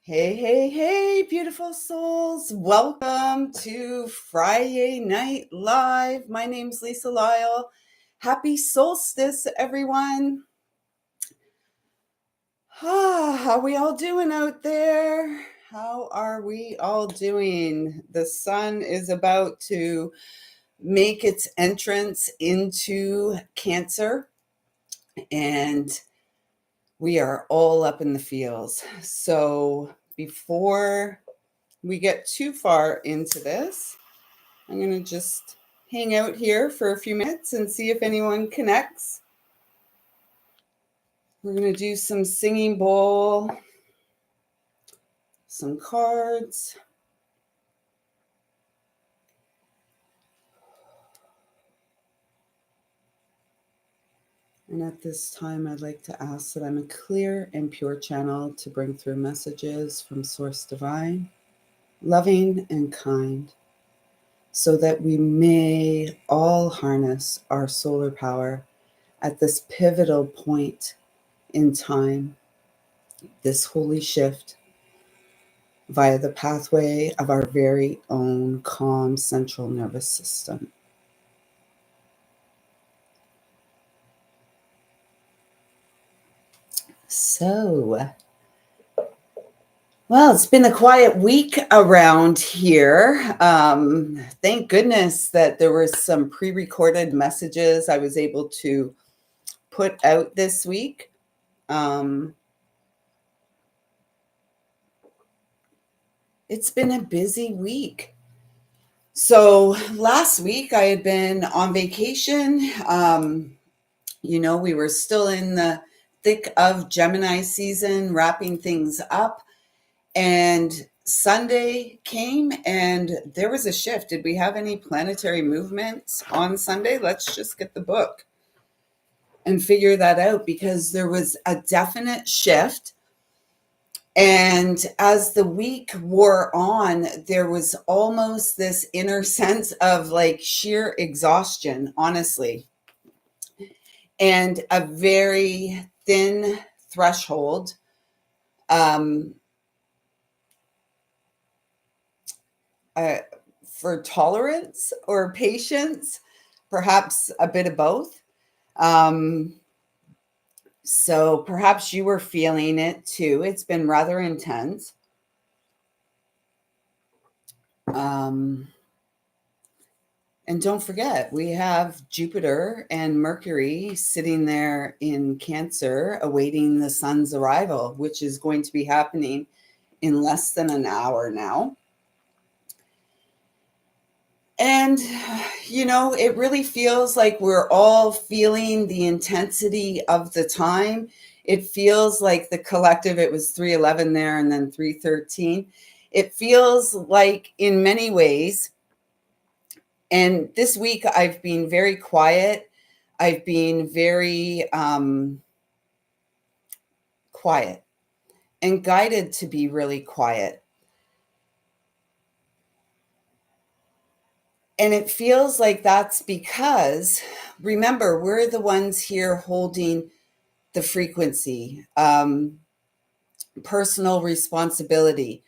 Hey, hey, hey, beautiful souls. Welcome to Friday Night Live. My name's Lisalyle. Happy Solstice, everyone. How are we all doing out there? How are we all doing? The sun is about to make its entrance into Cancer, and we are all up in the fields. So before we get too far into this, I'm going to just hang out here for a few minutes and see if anyone connects. We're going to do some singing bowl, some cards. And at this time, I'd like to ask that I'm a clear and pure channel to bring through messages from Source Divine, loving and kind, so that we may all harness our solar power at this pivotal point in time, this holy shift, via the pathway of our very own calm central nervous system. So, well, it's been a quiet week around here. Thank goodness that there were some pre-recorded messages I was able to put out this week. It's been a busy week. So last week I had been on vacation. We were still in the thick of Gemini season, wrapping things up. And Sunday came and there was a shift. Did we have any planetary movements on Sunday? Let's just get the book and figure that out, because there was a definite shift. And as the week wore on, there was almost this inner sense of like sheer exhaustion, honestly, and a very thin threshold for tolerance or patience, perhaps a bit of both. So perhaps you were feeling it too. It's been rather intense. And don't forget, we have Jupiter and Mercury sitting there in Cancer awaiting the sun's arrival, which is going to be happening in less than an hour now. And, it really feels like we're all feeling the intensity of the time. It feels like the collective, it was 311 there and then 313. It feels like in many ways, and this week I've been very quiet. I've been very quiet and guided to be really quiet. And it feels like that's because, remember, we're the ones here holding the frequency, personal responsibility,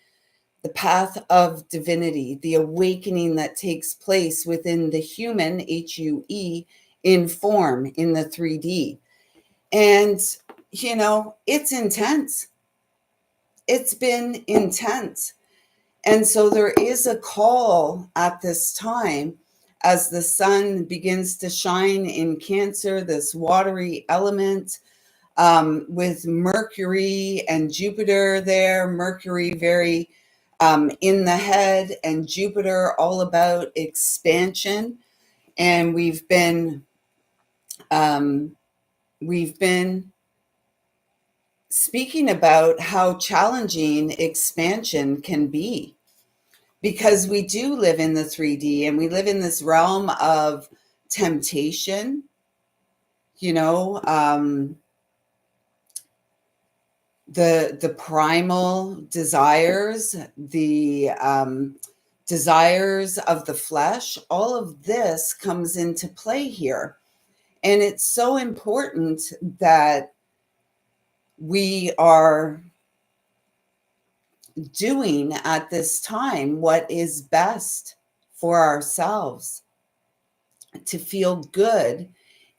the path of divinity, the awakening that takes place within the human, HUE, in form, in the 3D. And, it's intense. It's been intense. And so there is a call at this time as the sun begins to shine in Cancer, this watery element, with Mercury and Jupiter there. Mercury very in the head, and Jupiter all about expansion. And we've been speaking about how challenging expansion can be, because we do live in the 3D and we live in this realm of temptation, the primal desires, the desires of the flesh. All of this comes into play here. And it's so important that we are doing at this time what is best for ourselves to feel good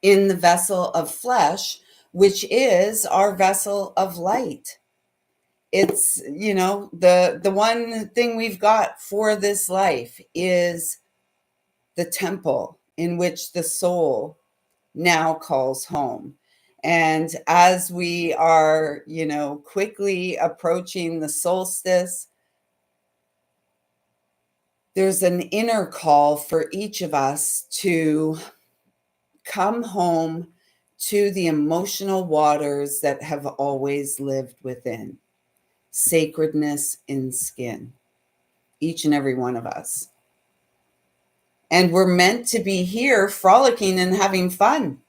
in the vessel of flesh, which is our vessel of light. It's, the one thing we've got for this life is the temple in which the soul now calls home. And as we are, quickly approaching the solstice, there's an inner call for each of us to come home to the emotional waters that have always lived within. Sacredness in skin, each and every one of us. And we're meant to be here frolicking and having fun.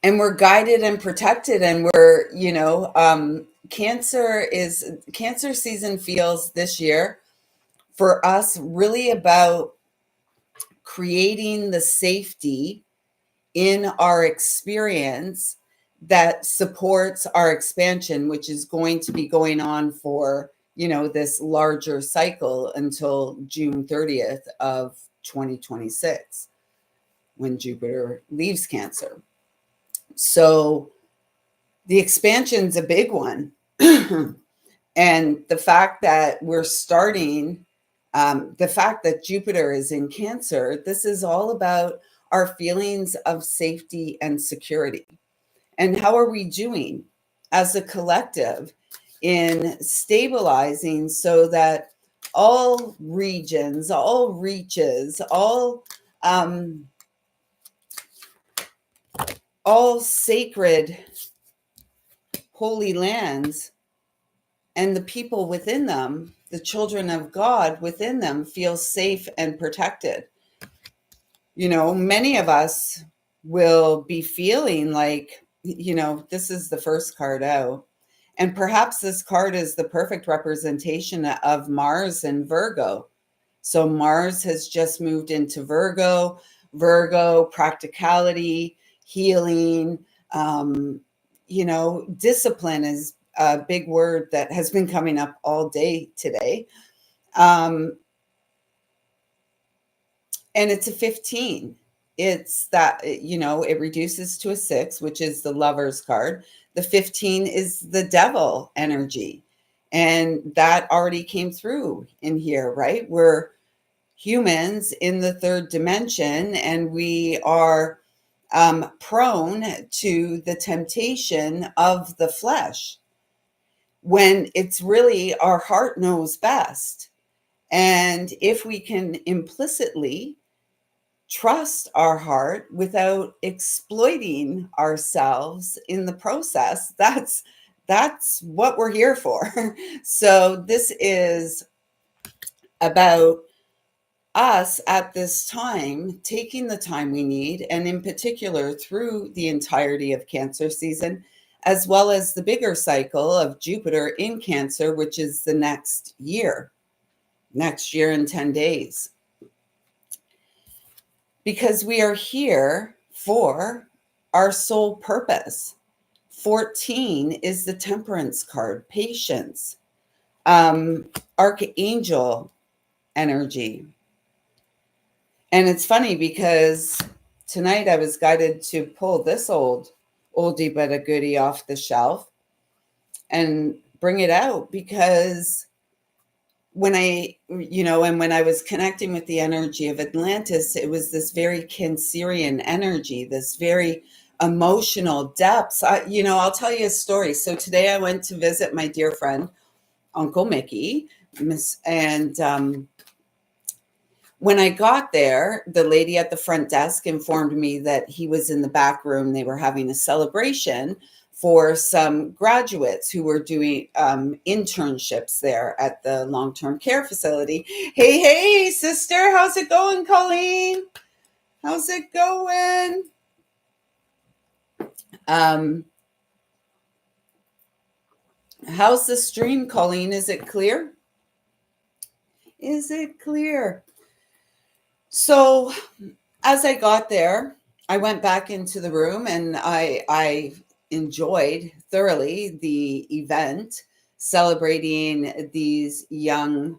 And we're guided and protected, and we're, cancer season feels this year for us really about creating the safety in our experience that supports our expansion, which is going to be going on for, this larger cycle until June 30th of 2026, when Jupiter leaves Cancer. So the expansion's a big one. And the fact that we're starting, the fact that Jupiter is in Cancer, this is all about our feelings of safety and security. And how are we doing as a collective in stabilizing so that all regions, all reaches, all sacred holy lands and the people within them, the children of God within them, feel safe and protected? Many of us will be feeling like, this is the first card out. And perhaps this card is the perfect representation of Mars and Virgo. So Mars has just moved into Virgo. Virgo, practicality, healing, discipline is a big word that has been coming up all day today. And it's a 15. It's that, it reduces to a 6, which is the Lover's card. The 15 is the devil energy. And that already came through in here, right? We're humans in the third dimension, and we are prone to the temptation of the flesh when it's really our heart knows best. And if we can implicitly trust our heart without exploiting ourselves in the process, that's what we're here for. So this is about us at this time taking the time we need, and in particular through the entirety of Cancer season, as well as the bigger cycle of Jupiter in Cancer, which is the next year in 10 days. Because we are here for our soul purpose. 14 is the Temperance card, patience, archangel energy. And it's funny because tonight I was guided to pull this oldie but a goodie off the shelf and bring it out, because when when I was connecting with the energy of Atlantis, it was this very Cancerian energy, this very emotional depths. I'll tell you a story. So today I went to visit my dear friend, Uncle Mickey, and when I got there, the lady at the front desk informed me that he was in the back room. They were having a celebration for some graduates who were doing internships there at the long-term care facility. Hey, sister, how's it going, Colleen? How's it going? How's the stream, Colleen? Is it clear? Is it clear? So as I got there, I went back into the room and I enjoyed thoroughly the event celebrating these young,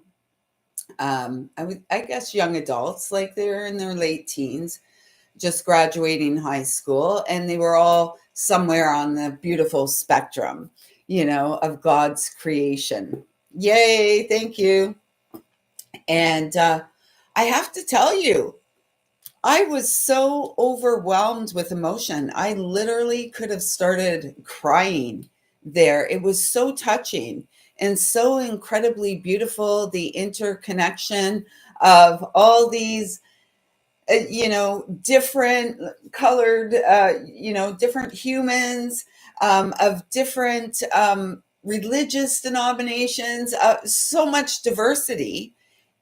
I guess young adults, like they're in their late teens, just graduating high school, and they were all somewhere on the beautiful spectrum, of God's creation. Yay, thank you. And I have to tell you, I was so overwhelmed with emotion. I literally could have started crying there. It was so touching and so incredibly beautiful. The interconnection of all these, different colored, different humans, of different religious denominations, so much diversity.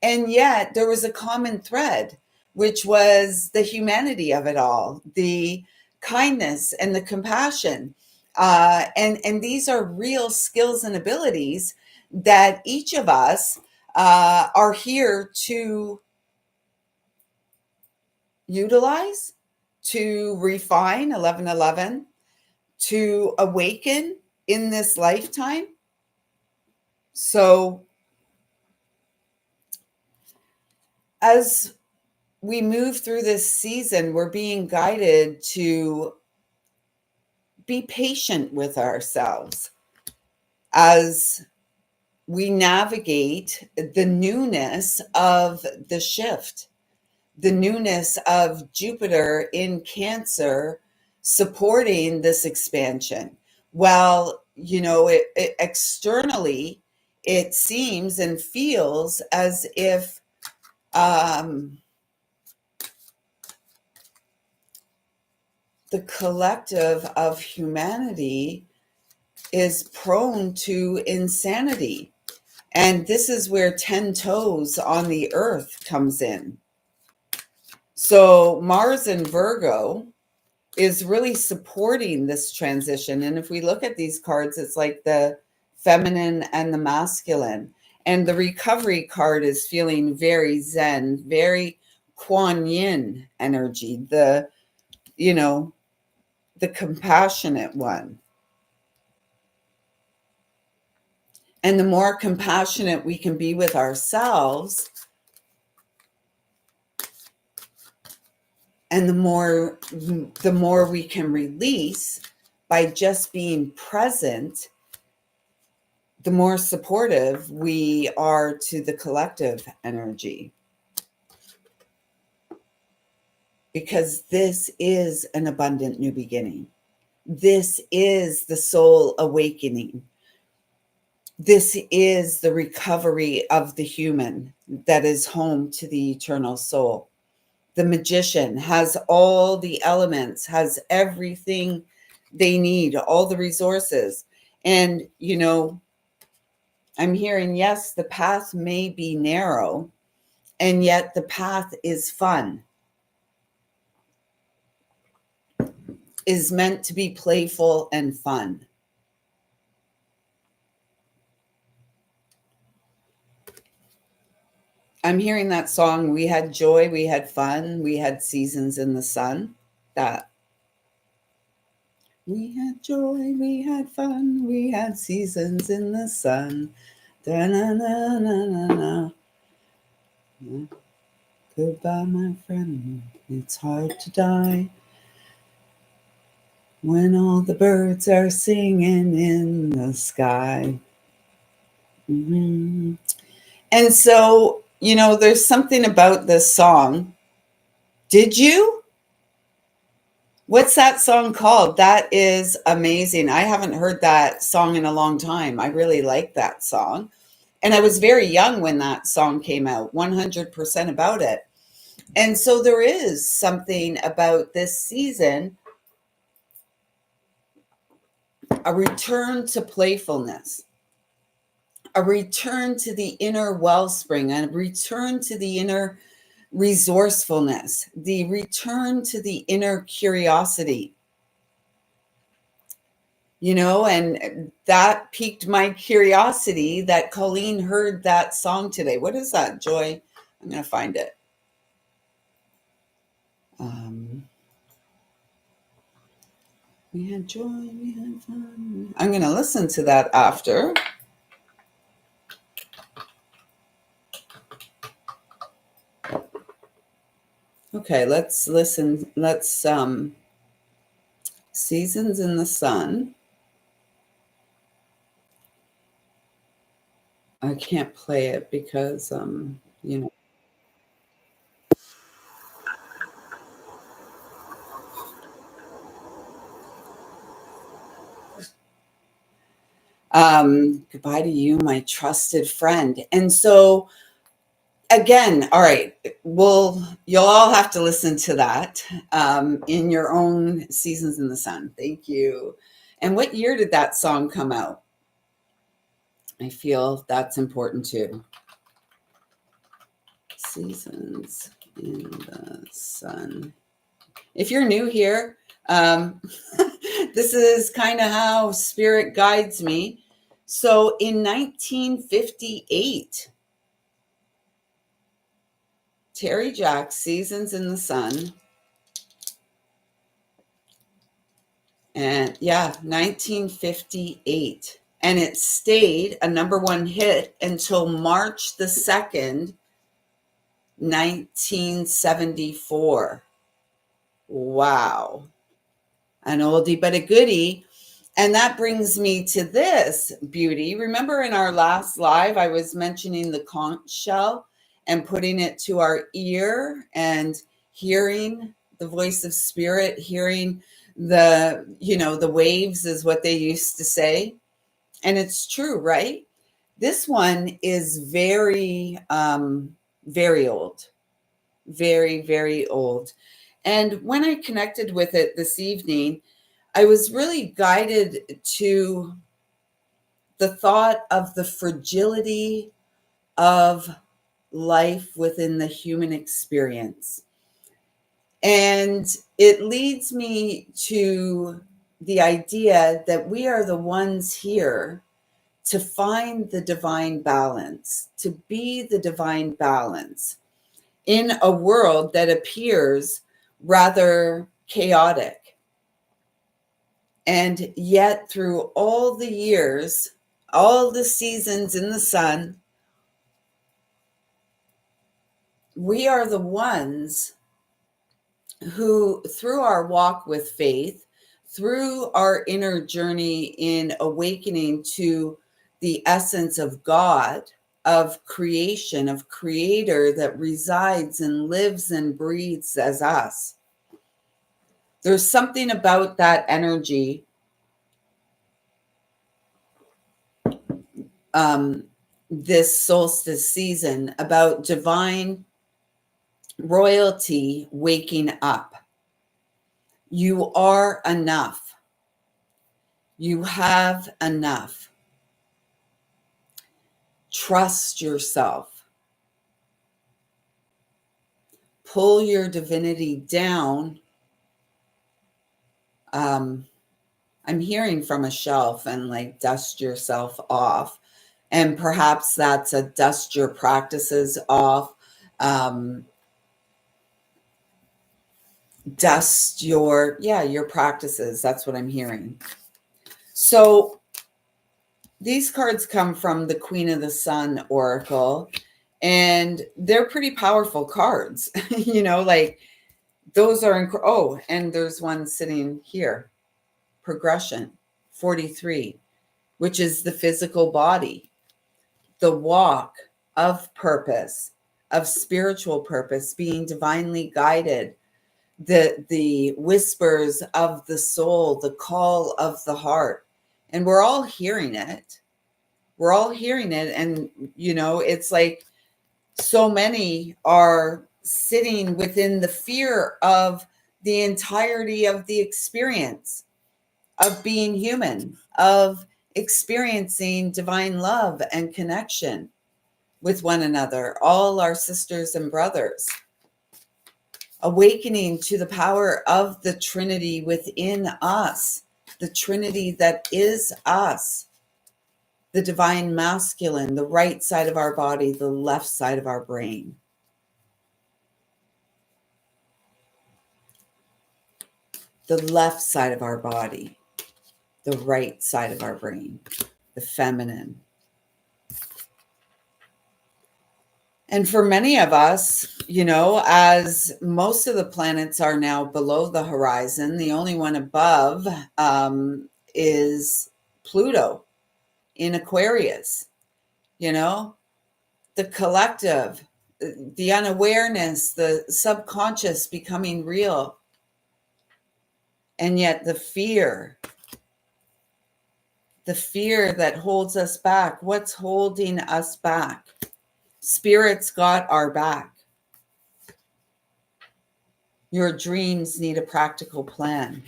And yet there was a common thread, which was the humanity of it all, the kindness and the compassion. And these are real skills and abilities that each of us are here to utilize, to refine 1111, to awaken in this lifetime. So as we move through this season, we're being guided to be patient with ourselves as we navigate the newness of the shift, the newness of Jupiter in Cancer supporting this expansion. Well, it externally, it seems and feels as if the collective of humanity is prone to insanity. And this is where 10 toes on the earth comes in. So Mars in Virgo is really supporting this transition. And if we look at these cards, it's like the feminine and the masculine. And the recovery card is feeling very Zen, very Kuan Yin energy, the compassionate one. And the more compassionate we can be with ourselves, and the more we can release by just being present, the more supportive we are to the collective energy. Because this is an abundant new beginning. This is the soul awakening. This is the recovery of the human that is home to the eternal soul. The magician has all the elements, has everything they need, all the resources. And, I'm hearing, yes, the path may be narrow, and yet the path is fun, is meant to be playful and fun. I'm hearing that song, we had joy, we had fun, we had seasons in the sun. That. We had joy, we had fun, we had seasons in the sun. Da-na-na-na-na-na. Goodbye, my friend, it's hard to die when all the birds are singing in the sky. Mm-hmm. And so, there's something about this song. Did you? What's that song called? That is amazing. I haven't heard that song in a long time. I really like that song. And I was very young when that song came out, 100% about it. And so there is something about this season, a return to playfulness, a return to the inner wellspring, a return to the inner resourcefulness, the return to the inner curiosity. And that piqued my curiosity that Colleen heard that song today. What is that, Joy? I'm going to find it. We had joy, we had fun. I'm going to listen to that after. Okay, let's listen. Let's Seasons in the Sun. I can't play it because you know. Goodbye to you, my trusted friend. And so again, all right, you'll all have to listen to that in your own Seasons in the Sun. Thank you. And what year did that song come out? I feel that's important too. Seasons in the Sun. If you're new here, this is kind of how spirit guides me. So in 1958, Terry Jack's Seasons in the Sun. And yeah, 1958. And it stayed a number one hit until March the 2nd, 1974. Wow. An oldie but a goodie. And that brings me to this beauty. Remember in our last live, I was mentioning the conch shell and putting it to our ear and hearing the voice of spirit, hearing the waves is what they used to say. And it's true, right? This one is very, very old, very, very old. And when I connected with it this evening, I was really guided to the thought of the fragility of life within the human experience. And it leads me to the idea that we are the ones here to find the divine balance, to be the divine balance in a world that appears rather chaotic. And yet, through all the years, all the seasons in the sun, we are the ones who, through our walk with faith, through our inner journey in awakening to the essence of God, of creation, of creator that resides and lives and breathes as us. There's something about that energy this solstice season about divine royalty waking up. You are enough. You have enough. Trust yourself. Pull your divinity down. I'm hearing from a shelf and like dust yourself off. And perhaps that's a dust your practices off. Dust your practices. That's what I'm hearing. So these cards come from the Queen of the Sun Oracle, and they're pretty powerful cards. Like those are, and there's one sitting here, progression, 43, which is the physical body, the walk of purpose, of spiritual purpose, being divinely guided, the whispers of the soul, the call of the heart. And we're all hearing it. We're all hearing it. And, it's like so many are sitting within the fear of the entirety of the experience of being human, of experiencing divine love and connection with one another, all our sisters and brothers. Awakening to the power of the Trinity within us, the Trinity that is us, the divine masculine, the right side of our body, the left side of our brain. the left side of our body, the right side of our brain, the feminine. And for many of us, as most of the planets are now below the horizon, the only one above is Pluto in Aquarius, the collective, the unawareness, the subconscious becoming real. And yet the fear that holds us back, what's holding us back? Spirit's got our back. Your dreams need a practical plan.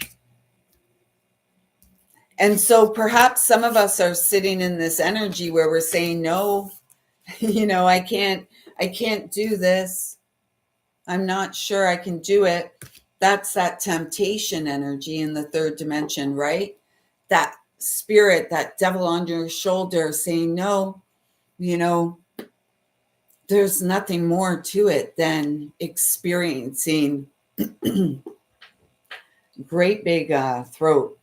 And so perhaps some of us are sitting in this energy where we're saying, no, I can't do this. I'm not sure I can do it. That's that temptation energy in the third dimension, right? That spirit, that devil on your shoulder saying, no, there's nothing more to it than experiencing great big throat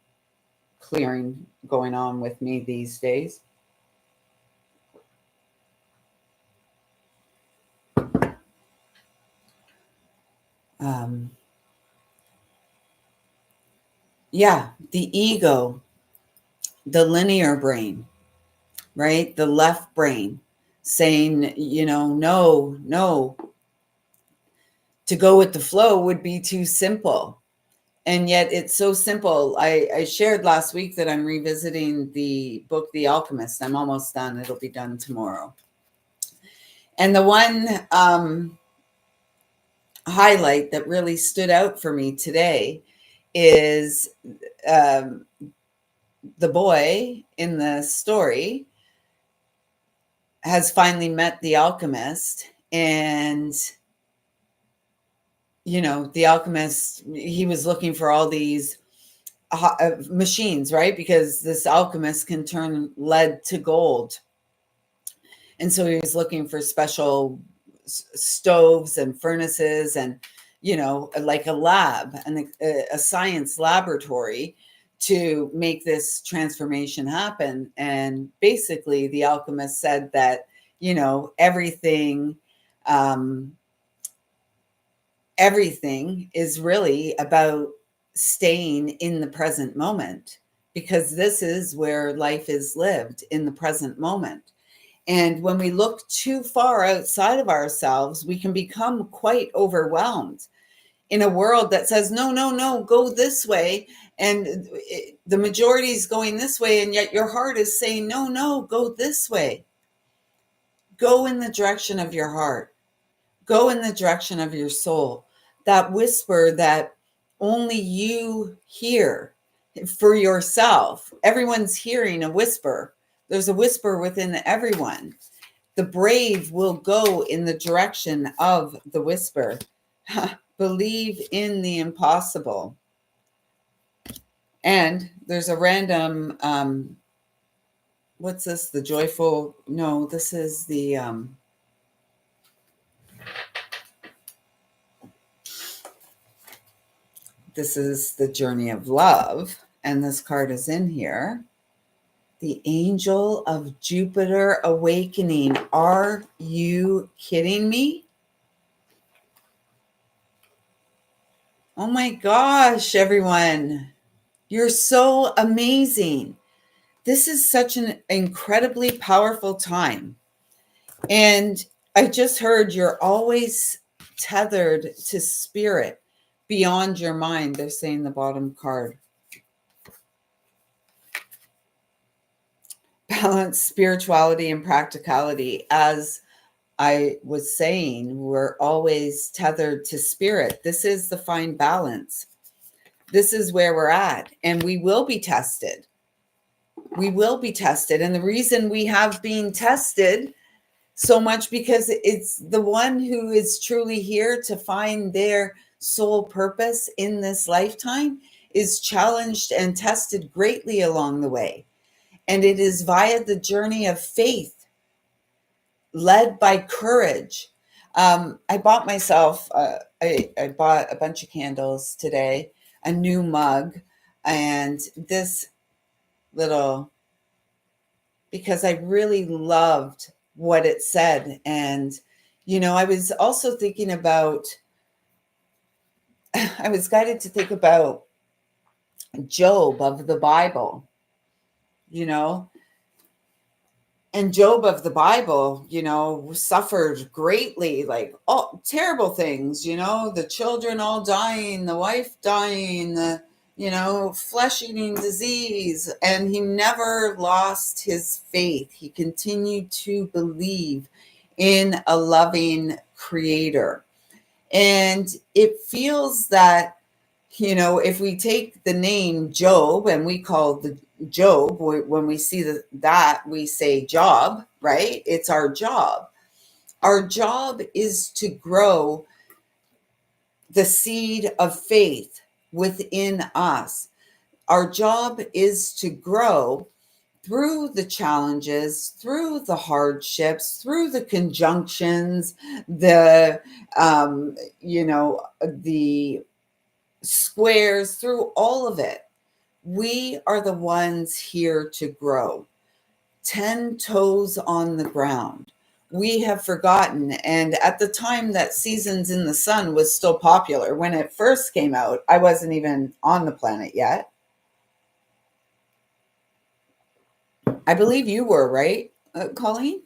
clearing going on with me these days. The ego, the linear brain, right? The left brain saying, no, to go with the flow would be too simple. And yet it's so simple. I shared last week that I'm revisiting the book, The Alchemist. I'm almost done. It'll be done tomorrow. And the one highlight that really stood out for me today is the boy in the story has finally met the alchemist, and the alchemist, he was looking for all these machines, right? Because this alchemist can turn lead to gold. And so he was looking for special stoves and furnaces and, like a lab and a science laboratory to make this transformation happen. And basically the alchemist said that, everything is really about staying in the present moment, because this is where life is lived, in the present moment. And when we look too far outside of ourselves, we can become quite overwhelmed in a world that says, no, go this way. And the majority is going this way. And yet your heart is saying, no, go this way. Go in the direction of your heart. Go in the direction of your soul. That whisper that only you hear for yourself. Everyone's hearing a whisper. There's a whisper within everyone. The brave will go in the direction of the whisper. Believe in the impossible. And there's a random, what's this? The joyful, no, this is the, this is the journey of love. And this card is in here. The Angel of Jupiter Awakening. Are you kidding me? Oh my gosh, everyone. You're so amazing. This is such an incredibly powerful time. And I just heard you're always tethered to spirit beyond your mind. They're saying the bottom card. Balance spirituality and practicality. As I was saying, we're always tethered to spirit. This is the fine balance. This is where we're at, and we will be tested. We will be tested. And the reason we have been tested so much, because it's the one who is truly here to find their soul purpose in this lifetime is challenged and tested greatly along the way. And it is via the journey of faith, led by courage. I bought myself, I bought a bunch of candles today. a new mug, and this little, because I really loved what it said. And, I was also thinking about, I was guided to think about Job of the Bible, you know, and Job of the Bible, suffered greatly, like all terrible things, the children all dying, the wife dying, the, flesh eating disease. And he never lost his faith. He continued to believe in a loving creator. And it feels that, if we take the name Job and we call the Job, when we see that we say job, right? It's our job. Our job is to grow the seed of faith within us. Our job is to grow through the challenges, through the hardships, through the conjunctions, the the squares, through all of it. We are the ones here to grow. 10 toes on the ground. We have forgotten. And at the time that Seasons in the Sun was still popular, when it first came out, I wasn't even on the planet yet. I believe you were, right, Colleen?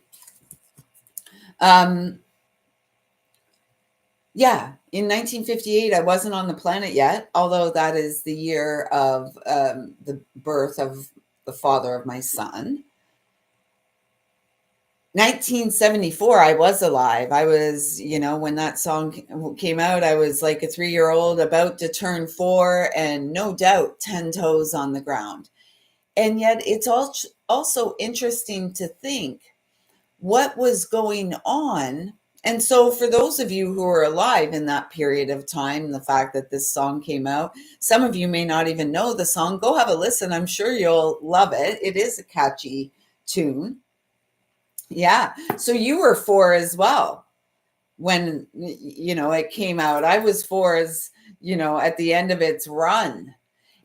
Yeah, in 1958, I wasn't on the planet yet, although that is the year of the birth of the father of my son. 1974, I was alive. I was, when that song came out, I was like a 3-year-old about to turn 4, and no doubt 10 toes on the ground. And yet it's also interesting to think what was going on. And so for those of you who are alive in that period of time, the fact that this song came out, some of you may not even know the song. Go have a listen. I'm sure you'll love it. It is a catchy tune. Yeah. So you were 4 as well when, it came out. I was 4 as, at the end of its run.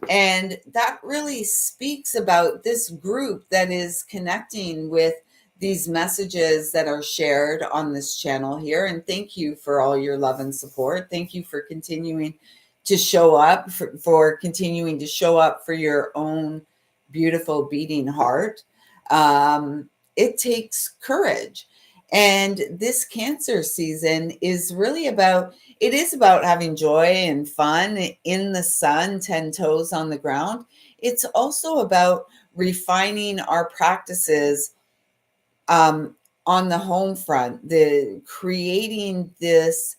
And that really speaks about this group that is connecting with these messages that are shared on this channel here. And thank you for all your love and support. Thank you for continuing to show up, for continuing to show up for your own beautiful beating heart. It takes courage. And this Cancer season is really about, it is about having joy and fun in the sun, 10 toes on the ground. It's also about refining our practices on the home front, the creating this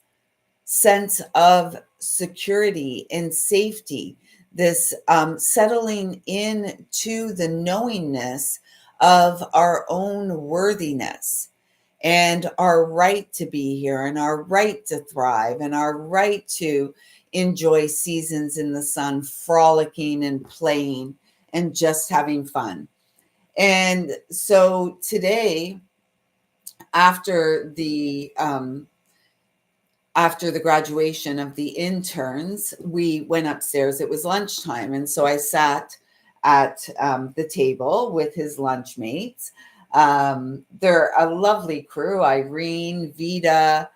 sense of security and safety, this settling into the knowingness of our own worthiness and our right to be here and our right to thrive and our right to enjoy seasons in the sun, frolicking and playing and just having fun. And so today, after the graduation of the interns, we went upstairs. It was lunchtime. And so I sat at the table with his lunch mates. They're a lovely crew: Irene, Vita,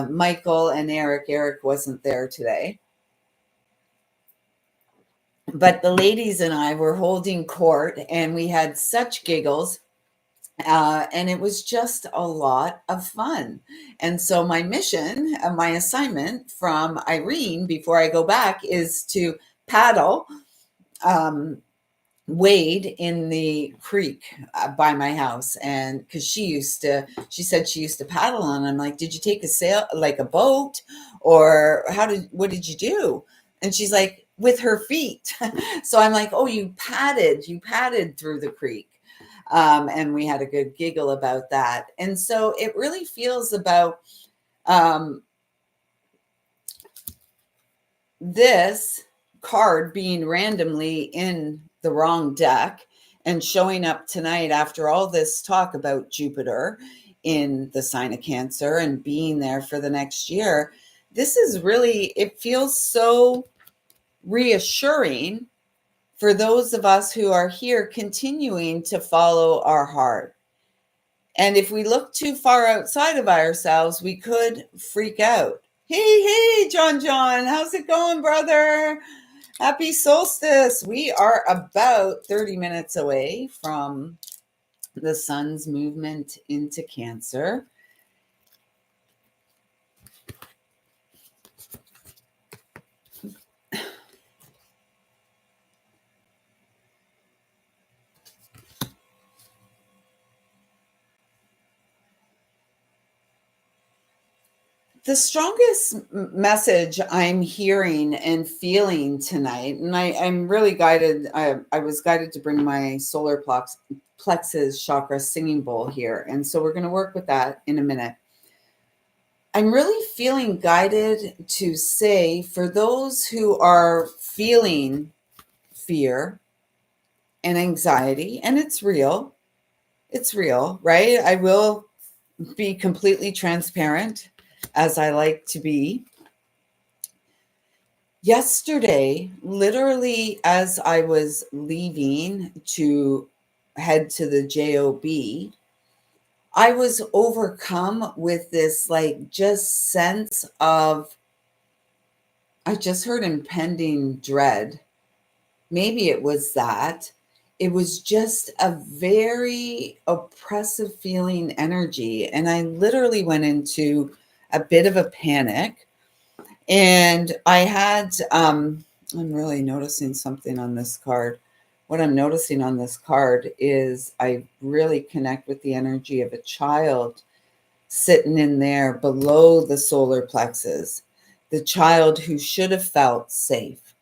Michael, and Eric. Eric wasn't there today. But the ladies and I were holding court, and we had such giggles. And it was just a lot of fun. And so my mission, my assignment from Irene before I go back is to paddle, wade in the creek by my house. And because she said she used to paddle. And I'm like, did you take a sail, like a boat, or what did you do? And she's like, with her feet. So I'm like, oh, you padded through the creek. And we had a good giggle about that. And so it really feels about this card being randomly in the wrong deck and showing up tonight after all this talk about Jupiter in the sign of Cancer and being there for the next year. This is really, it feels so reassuring for those of us who are here continuing to follow our heart. And if we look too far outside of ourselves, we could freak out. Hey, John, how's it going, brother? Happy solstice. We are about 30 minutes away from the sun's movement into Cancer. The strongest message I'm hearing and feeling tonight, and I'm really guided, I was guided to bring my solar plexus chakra singing bowl here. And so we're going to work with that in a minute. I'm really feeling guided to say, for those who are feeling fear and anxiety, and it's real, right? I will be completely transparent, as I like to be. Yesterday, literally as I was leaving to head to the JOB, I was overcome with this just sense of, I just heard impending dread. Maybe it was that. It was just a very oppressive feeling energy. And I literally went into a bit of a panic. And I had, I'm really noticing something on this card. What I'm noticing on this card is I really connect with the energy of a child sitting in there below the solar plexus, the child who should have felt safe,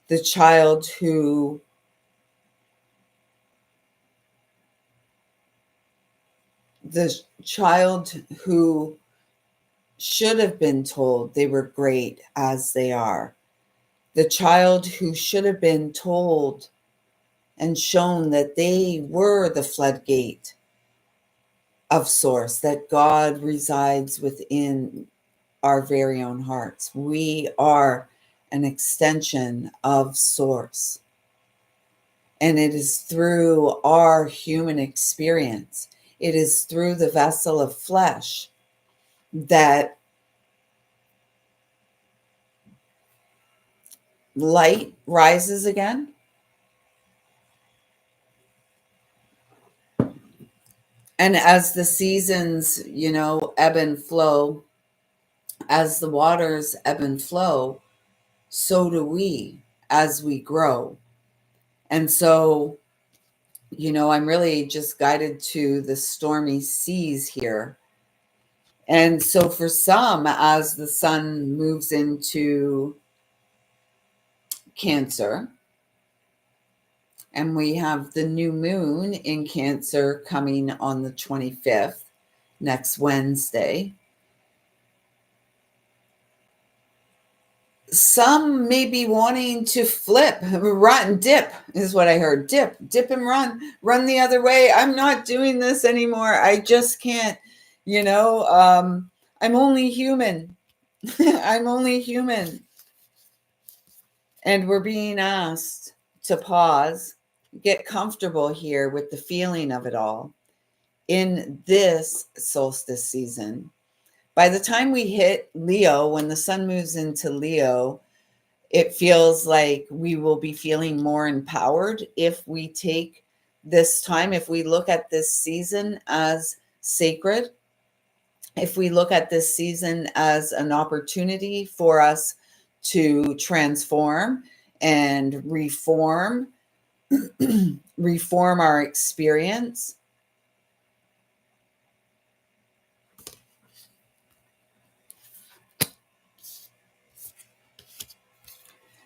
the child who should have been told they were great as they are, the child who should have been told and shown that they were the floodgate of source, that God resides within our very own hearts. We are an extension of source. And it is through our human experience, it is through the vessel of flesh that light rises again. And as the seasons, ebb and flow, as the waters ebb and flow, so do we as we grow. And so, I'm really just guided to the stormy seas here. And so for some, as the sun moves into Cancer, and we have the new moon in Cancer coming on the 25th, next Wednesday, some may be wanting to flip, run, dip is what I heard. Dip and run the other way. I'm not doing this anymore. I just can't, I'm only human. I'm only human. And we're being asked to pause, get comfortable here with the feeling of it all in this solstice season. By the time we hit Leo, when the sun moves into Leo, it feels like we will be feeling more empowered if we take this time, if we look at this season as sacred, if we look at this season as an opportunity for us to transform and reform our experience.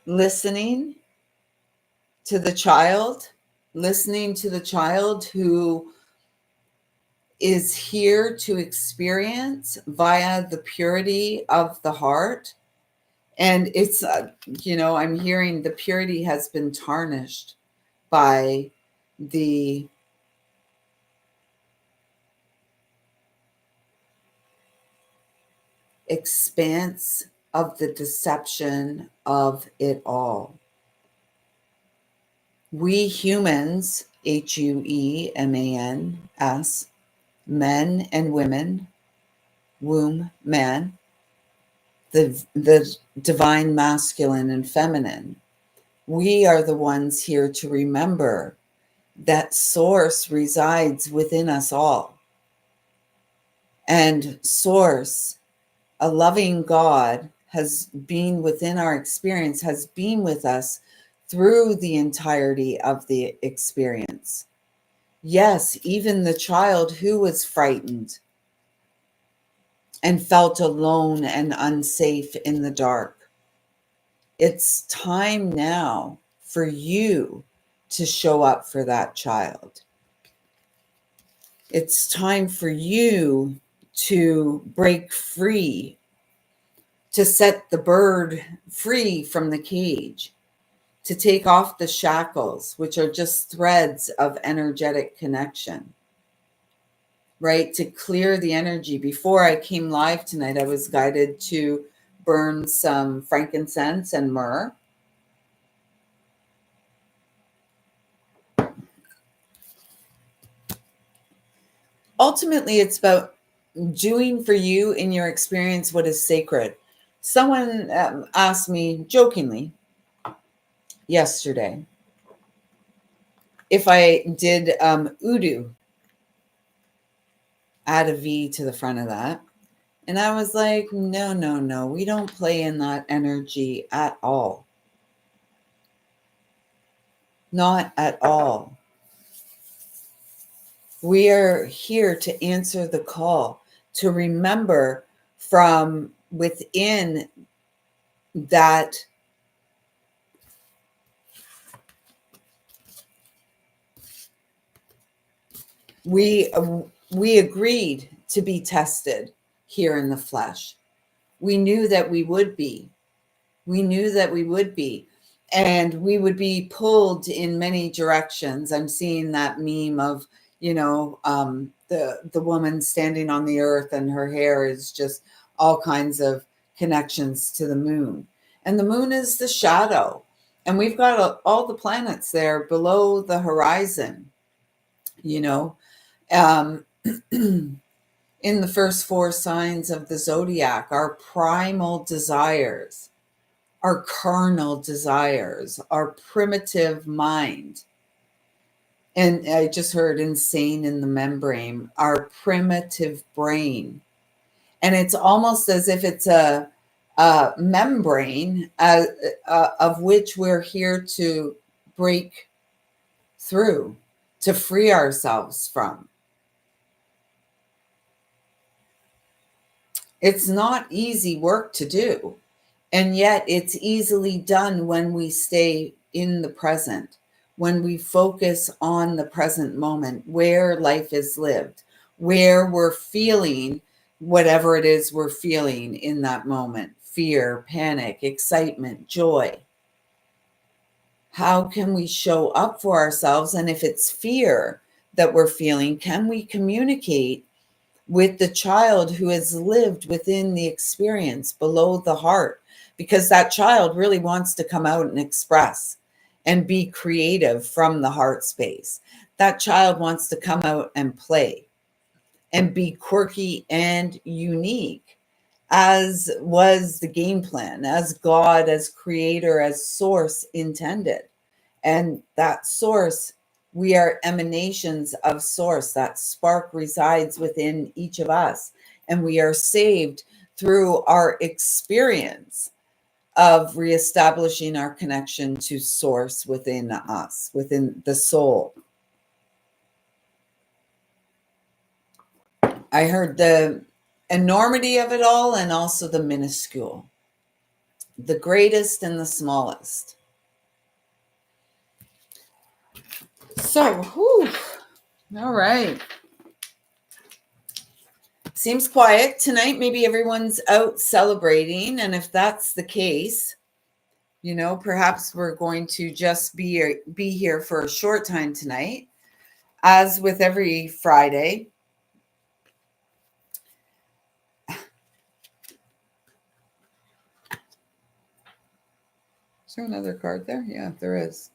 Listening to the child who is here to experience via the purity of the heart. And it's, I'm hearing the purity has been tarnished by the expanse of the deception of it all. We humans, HUEMANS, men and women, womb, man, the divine masculine and feminine, we are the ones here to remember that source resides within us all. And source, a loving God, has been within our experience, has been with us through the entirety of the experience. Yes, even the child who was frightened and felt alone and unsafe in the dark. It's time now for you to show up for that child. It's time for you to break free, to set the bird free from the cage, to take off the shackles, which are just threads of energetic connection, right? To clear the energy. Before I came live tonight, I was guided to burn some frankincense and myrrh. Ultimately, it's about doing for you in your experience what is sacred. Someone asked me jokingly yesterday if I did Udu, add a V to the front of that. And I was like, no, we don't play in that energy at all. Not at all. We are here to answer the call, to remember from within that we agreed to be tested here in the flesh. We knew that we would be. We knew that we would be. And we would be pulled in many directions. I'm seeing that meme of, the woman standing on the earth and her hair is just all kinds of connections to the moon. And the moon is the shadow. And we've got all the planets there below the horizon, um, in the first 4 signs of the zodiac, our primal desires, our carnal desires, our primitive mind. And I just heard insane in the membrane, our primitive brain. And it's almost as if it's a membrane of which we're here to break through, to free ourselves from. It's not easy work to do. And yet it's easily done when we stay in the present, when we focus on the present moment, where life is lived, where we're feeling whatever it is we're feeling in that moment: fear, panic, excitement, joy. How can we show up for ourselves? And if it's fear that we're feeling, can we communicate with the child who has lived within the experience below the heart? Because that child really wants to come out and express and be creative from the heart space. That child wants to come out and play and be quirky and unique, as was the game plan, as God, as creator, as source intended. And that source, we are emanations of source. That spark resides within each of us. And we are saved through our experience of reestablishing our connection to source within us, within the soul. I heard the enormity of it all and also the minuscule, the greatest and the smallest. So, all right. Seems quiet tonight. Maybe everyone's out celebrating. And if that's the case, perhaps we're going to just be here for a short time tonight. As with every Friday. Is there another card there? Yeah, there is.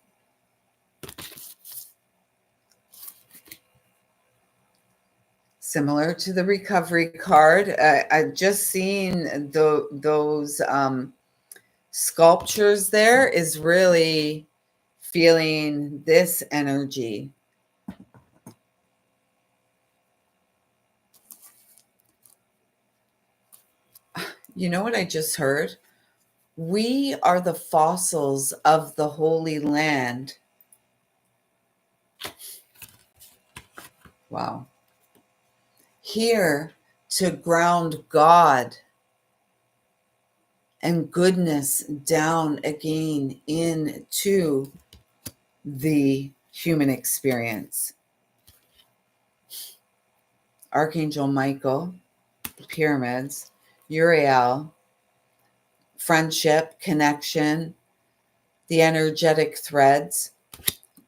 Similar to the recovery card, I just seen those sculptures there is really feeling this energy. You know what I just heard? We are the fossils of the Holy Land. Wow. Here to ground God and goodness down again into the human experience. Archangel Michael, pyramids, Uriel, friendship, connection, the energetic threads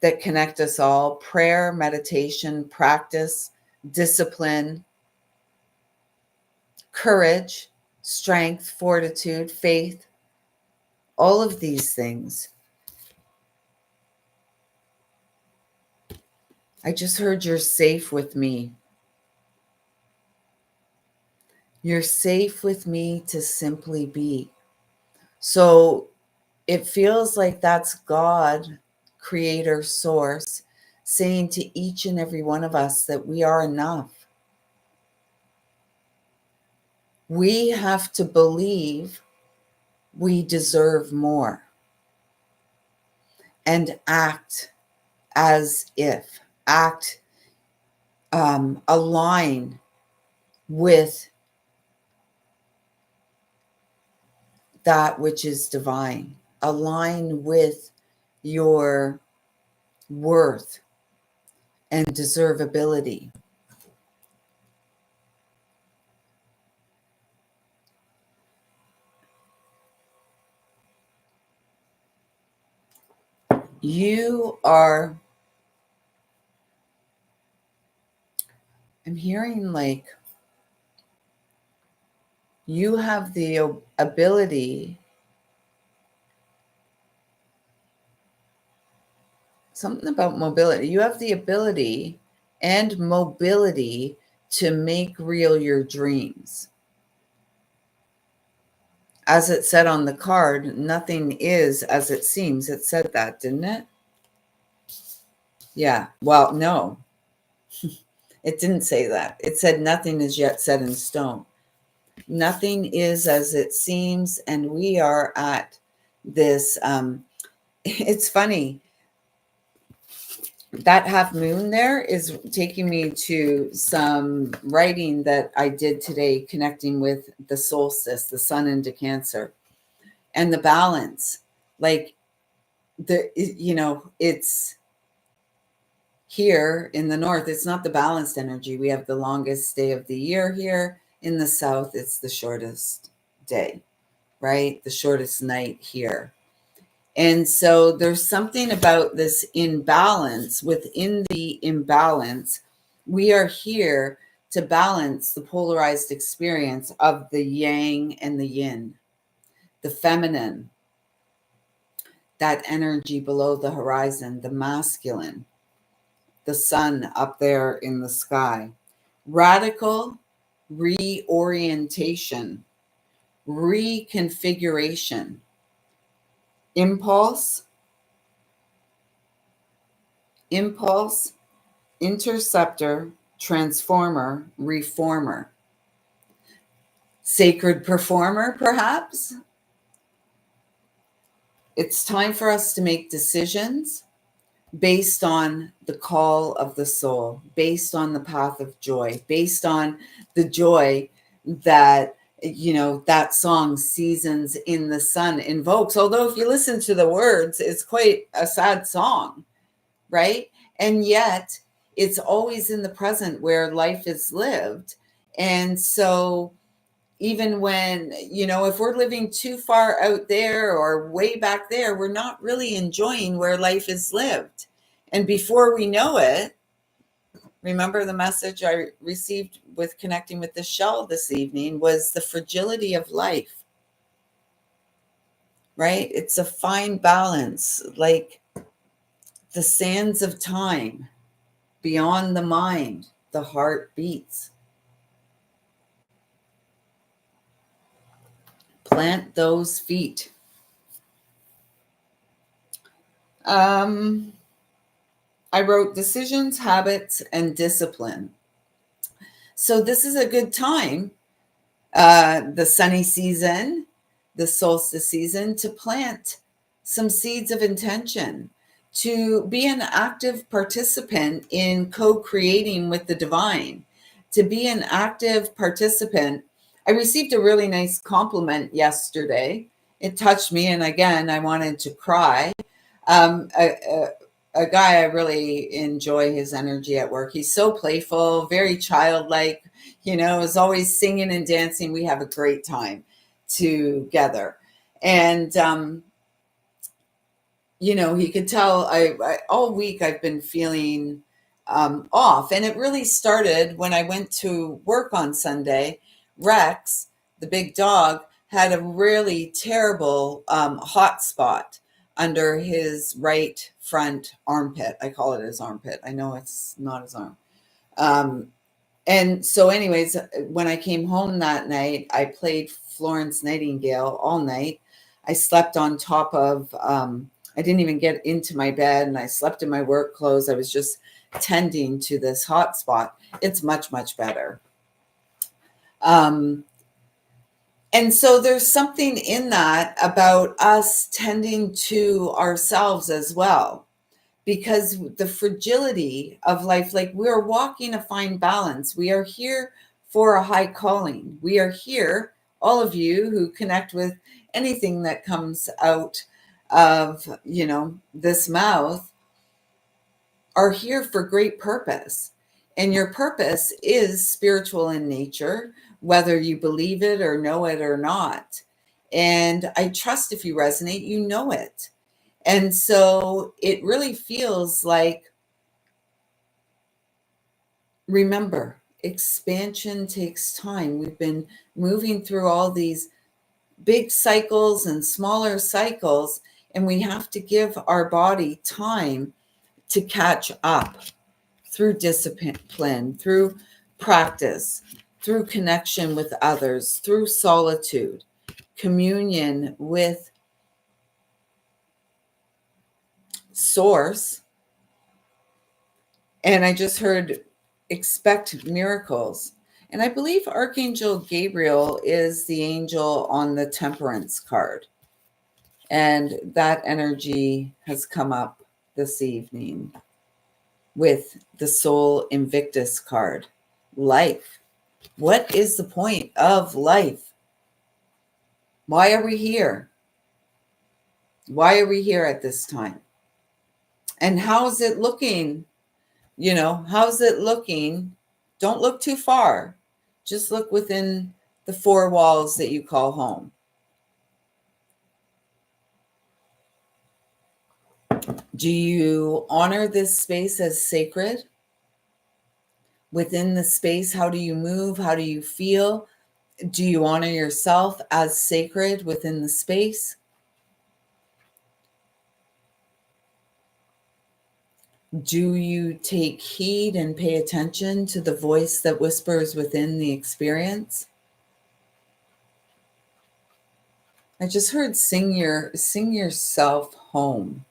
that connect us all, prayer, meditation, practice, discipline, courage, strength, fortitude, faith, all of these things. I just heard you're safe with me. You're safe with me to simply be. So it feels like that's God, creator, source, saying to each and every one of us that we are enough. We have to believe we deserve more and act as if, align with that which is divine, align with your worth and deservability. You are, I'm hearing like you have the ability, something about mobility. You have the ability and mobility to make real your dreams. As it said on the card, nothing is as it seems. It said that, didn't it? Yeah. Well, no, it didn't say that. It said nothing is yet set in stone. Nothing is as it seems. And we are at this, it's funny. That half moon there is taking me to some writing that I did today, connecting with the solstice, the sun into Cancer, and the balance. Like it's here in the north, it's not the balanced energy. We have the longest day of the year here. In the south, it's the shortest day, right? The shortest night here. And so there's something about this imbalance. Within the imbalance, we are here to balance the polarized experience of the yang and the yin, the feminine, that energy below the horizon, the masculine, the sun up there in the sky. Radical reorientation, reconfiguration, impulse, interceptor, transformer, reformer, sacred performer, perhaps. It's time for us to make decisions based on the call of the soul, based on the path of joy, based on the joy that, that song Seasons in the Sun invokes. Although if you listen to the words, it's quite a sad song, right? And yet it's always in the present where life is lived. And so even when, if we're living too far out there or way back there, we're not really enjoying where life is lived. And before we know it, remember the message I received with connecting with the shell this evening was the fragility of life, right? It's a fine balance. Like The sands of time, beyond the mind, the heart beats. Plant those feet. I wrote decisions, habits, and discipline. So this is a good time, the sunny season, the solstice season, to plant some seeds of intention, to be an active participant in co-creating with the divine, to be an active participant. I received a really nice compliment yesterday. It touched me, and again, I wanted to cry. A guy, I really enjoy his energy at work. He's so playful, very childlike, is always singing and dancing. We have a great time together. And, he could tell I all week I've been feeling off. And it really started when I went to work on Sunday. Rex, the big dog, had a really terrible hot spot under his right front armpit. I call it his armpit. I know it's not his arm. And so anyways, when I came home that night, I played Florence Nightingale all night. I slept on top of, I didn't even get into my bed, and I slept in my work clothes. I was just tending to this hot spot. It's much, much better. And so there's something in that about us tending to ourselves as well, because the fragility of life, like we're walking a fine balance. We are here for a high calling. We are here, all of you who connect with anything that comes out of, this mouth, are here for great purpose. And your purpose is spiritual in nature, whether you believe it or know it or not. And I trust if you resonate, you know it. And so it really feels like, remember, expansion takes time. We've been moving through all these big cycles and smaller cycles, and we have to give our body time to catch up through discipline, through practice, through connection with others, through solitude, communion with Source. And I just heard expect miracles. And I believe Archangel Gabriel is the angel on the Temperance card. And that energy has come up this evening with the Soul Invictus card. Life. What is the point of life? Why are we here? Why are we here at this time? And how's it looking? How's it looking? Don't look too far. Just look within the four walls that you call home. Do you honor this space as sacred? Within the space, how do you move? How do you feel? Do you honor yourself as sacred within the space? Do you take heed and pay attention to the voice that whispers within the experience? I just heard sing yourself home.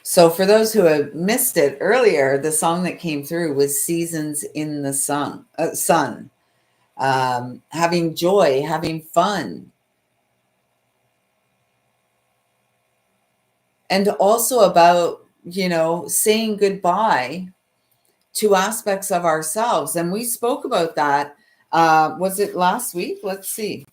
So for those who have missed it earlier, the song that came through was Seasons in the Sun. Having joy, having fun. And also about, saying goodbye to aspects of ourselves. And we spoke about that. Was it last week? Let's see.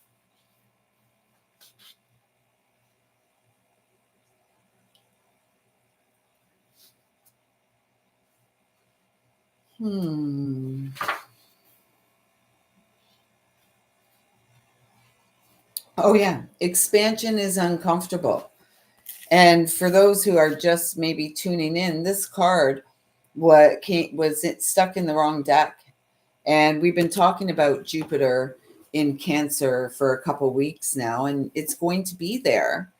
Oh, yeah. Expansion is uncomfortable. And for those who are just maybe tuning in, this card was stuck in the wrong deck. And we've been talking about Jupiter in Cancer for a couple weeks now, and it's going to be there.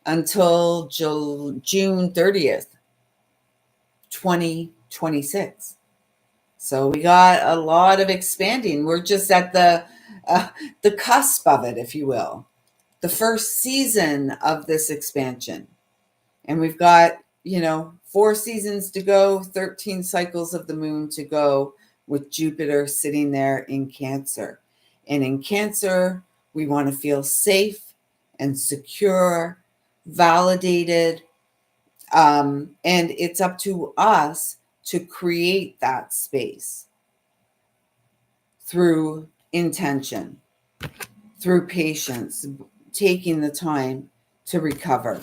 until June 30th, 2026. So we got a lot of expanding. We're just at the cusp of it, if you will, the first season of this expansion. And we've got, 4 seasons to go, 13 cycles of the moon to go, with Jupiter sitting there in Cancer. And in Cancer, we want to feel safe and secure, validated. And it's up to us to create that space through intention, through patience, taking the time to recover,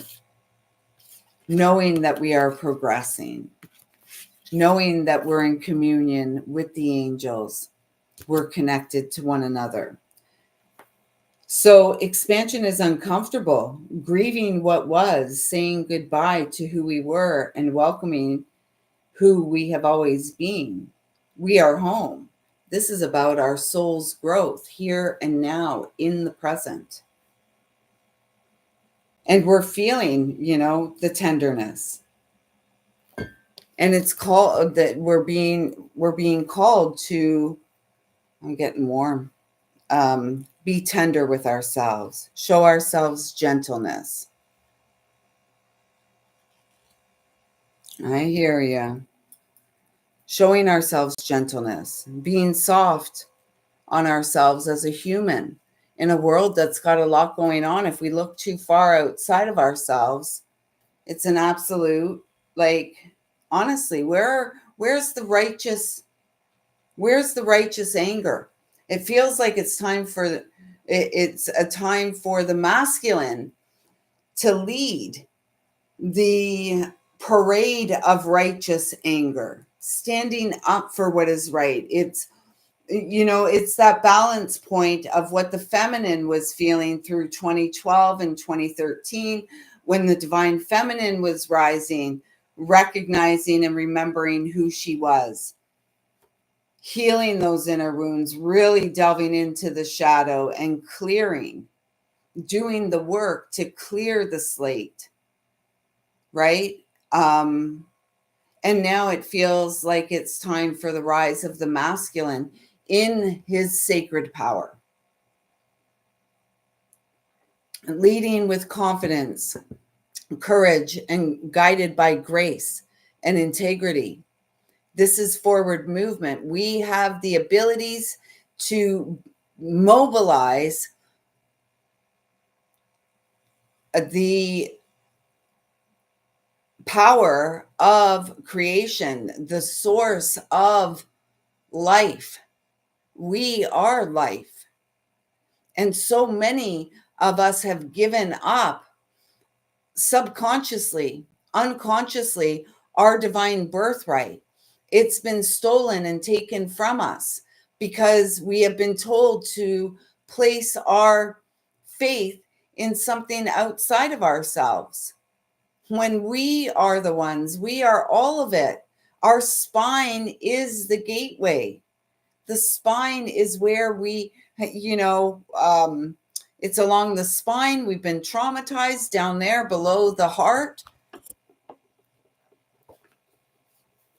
knowing that we are progressing, knowing that we're in communion with the angels, we're connected to one another. So expansion is uncomfortable, grieving what was, saying goodbye to who we were, and welcoming who we have always been. We are home. This is about our soul's growth here and now in the present. And we're feeling, the tenderness. And it's called that we're being called to, I'm getting warm, be tender with ourselves, show ourselves gentleness. I hear you. Showing ourselves gentleness, being soft on ourselves as a human in a world that's got a lot going on. If we look too far outside of ourselves, it's an absolute, honestly, where's the righteous anger? It feels like it's a time for the masculine to lead the parade of righteous anger, standing up for what is right. It's that balance point of what the feminine was feeling through 2012 and 2013, when the divine feminine was rising, recognizing and remembering who she was, healing those inner wounds, really delving into the shadow and clearing, doing the work to clear the slate, right? And now it feels like it's time for the rise of the masculine in his sacred power, leading with confidence, courage, and guided by grace and integrity. This is forward movement. We have the abilities to mobilize the power of creation, the source of life. We are life. And so many of us have given up subconsciously, unconsciously, our divine birthright. It's been stolen and taken from us because we have been told to place our faith in something outside of ourselves. When we are the ones, we are all of it. Our spine is the gateway. The spine is where we, it's along the spine. We've been traumatized down there below the heart.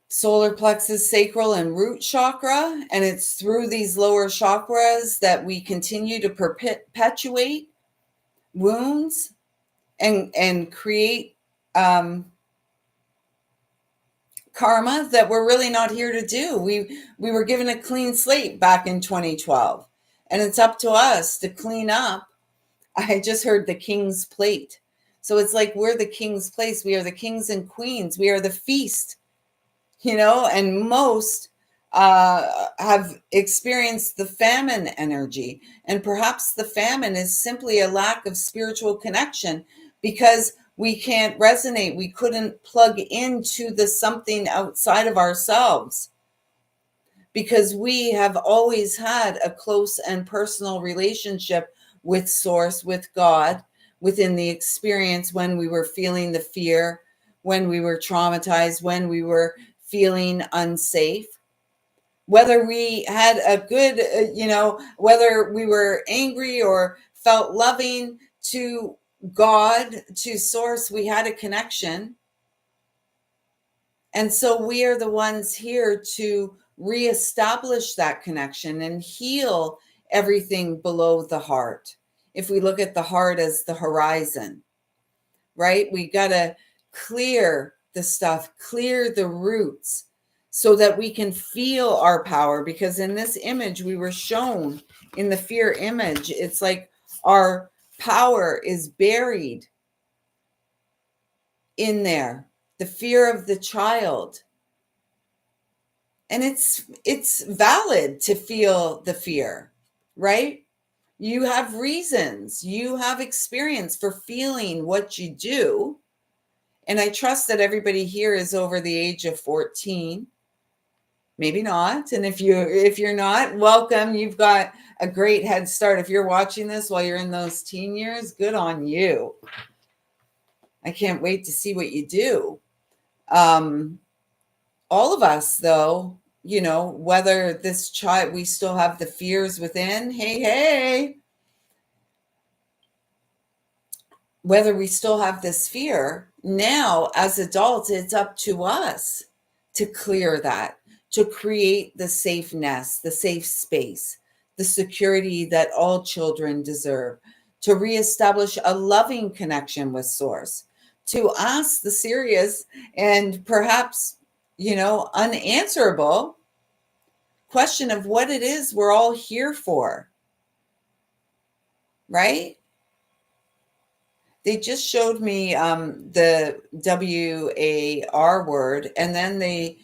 Solar plexus, sacral, and root chakra. And it's through these lower chakras that we continue to perpetuate wounds and create karma that we're really not here to do. We were given a clean slate back in 2012, and it's up to us to clean up. I just heard the king's plate. So it's like we're the king's place. We are the kings and queens. We are the feast, and most have experienced the famine energy. And perhaps the famine is simply a lack of spiritual connection because we can't resonate. We couldn't plug into the something outside of ourselves because we have always had a close and personal relationship with Source, with God, within the experience when we were feeling the fear, when we were traumatized, when we were feeling unsafe. Whether we had a good, whether we were angry or felt loving, to God to source, we had a connection. And so we are the ones here to reestablish that connection and heal everything below the heart. If we look at the heart as the horizon, right? We got to clear the stuff, clear the roots so that we can feel our power. Because in this image, we were shown in the fear image, it's like our power is buried in there, the fear of the child. And it's valid to feel the fear, right? You have reasons, you have experience for feeling what you do. And I trust that everybody here is over the age of 14. Maybe not. And if you're not, welcome. You've got a great head start. If you're watching this while you're in those teen years, good on you. I can't wait to see what you do. All of us, though, you know, whether this child, we still have the fears within. Hey, whether we still have this fear, now as adults, it's up to us to clear that, to create the safe nest, the safe space, the security that all children deserve, to reestablish a loving connection with Source, to ask the serious and perhaps, you know, unanswerable question of what it is we're all here for, right? They just showed me the WAR word, and then they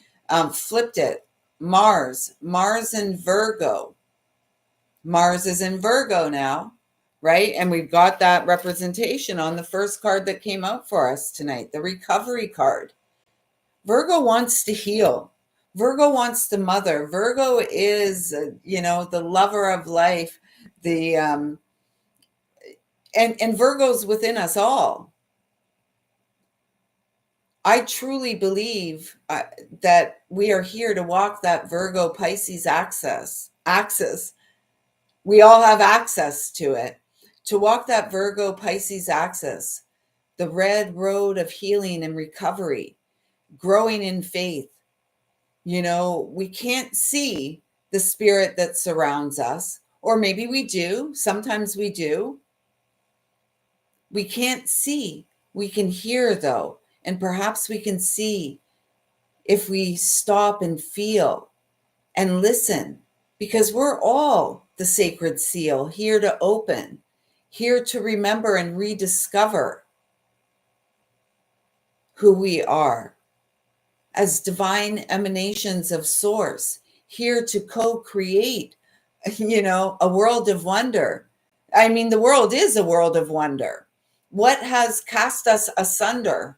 flipped it. Mars in Virgo. Mars is in Virgo now, right? And we've got that representation on the first card that came out for us tonight, the recovery card. Virgo wants to heal. Virgo wants to mother. Virgo is, you know, the lover of life, the and Virgo's within us all. I truly believe that we are here to walk that Virgo Pisces axis. We all have access to it. To walk that Virgo Pisces axis, the red road of healing and recovery, growing in faith. You know, we can't see the spirit that surrounds us, or maybe we do. Sometimes we do. We can't see. We can hear, though, and perhaps we can see if we stop and feel and listen, because we're all the sacred seal here to open, here to remember and rediscover who we are as divine emanations of Source, here to co-create, you know, a world of wonder. I mean, the world is a world of wonder. What has cast us asunder?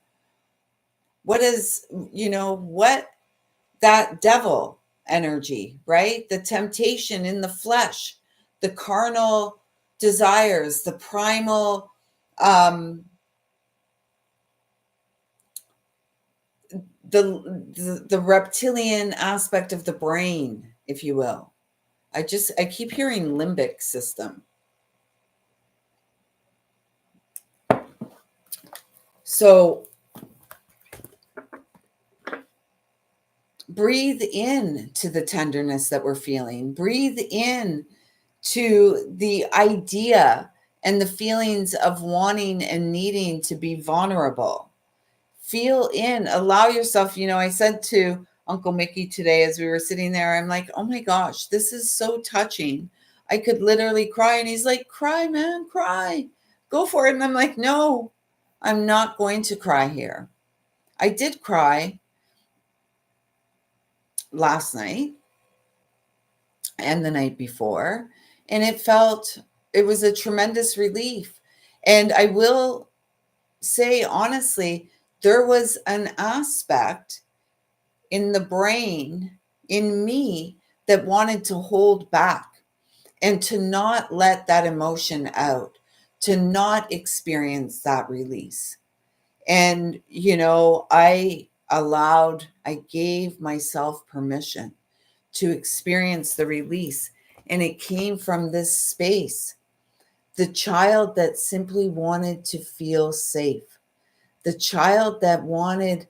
What is, you know, what that devil energy, right? The temptation in the flesh, the carnal desires, the primal, the reptilian aspect of the brain, if you will. I keep hearing limbic system. So breathe in to the tenderness that we're feeling. Breathe in to the idea and the feelings of wanting and needing to be vulnerable. Feel in, allow yourself. You know, I said to Uncle Mickey today as we were sitting there, I'm like, oh my gosh, this is so touching. I could literally cry. And he's like, cry, man, cry. Go for it. And I'm like, no, I'm not going to cry here. I did cry last night and the night before, and it was a tremendous relief. And I will say honestly, there was an aspect in the brain, in me, that wanted to hold back and to not let that emotion out, to not experience that release. And, you know, I gave myself permission to experience the release. And it came from this space the child that simply wanted to feel safe, the child that wanted,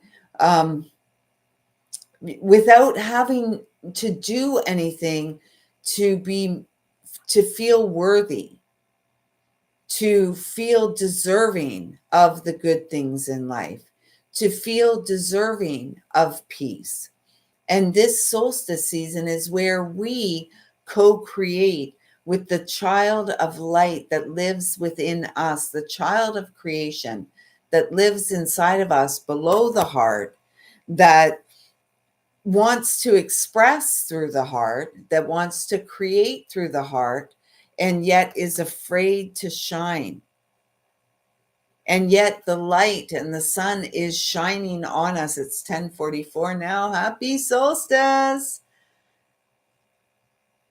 without having to do anything, to feel worthy, to feel deserving of the good things in life, to feel deserving of peace. And this solstice season is where we co-create with the child of light that lives within us, the child of creation that lives inside of us below the heart, that wants to express through the heart, that wants to create through the heart, and yet is afraid to shine. And yet the light and the sun is shining on us. It's 10:44 now. Happy solstice.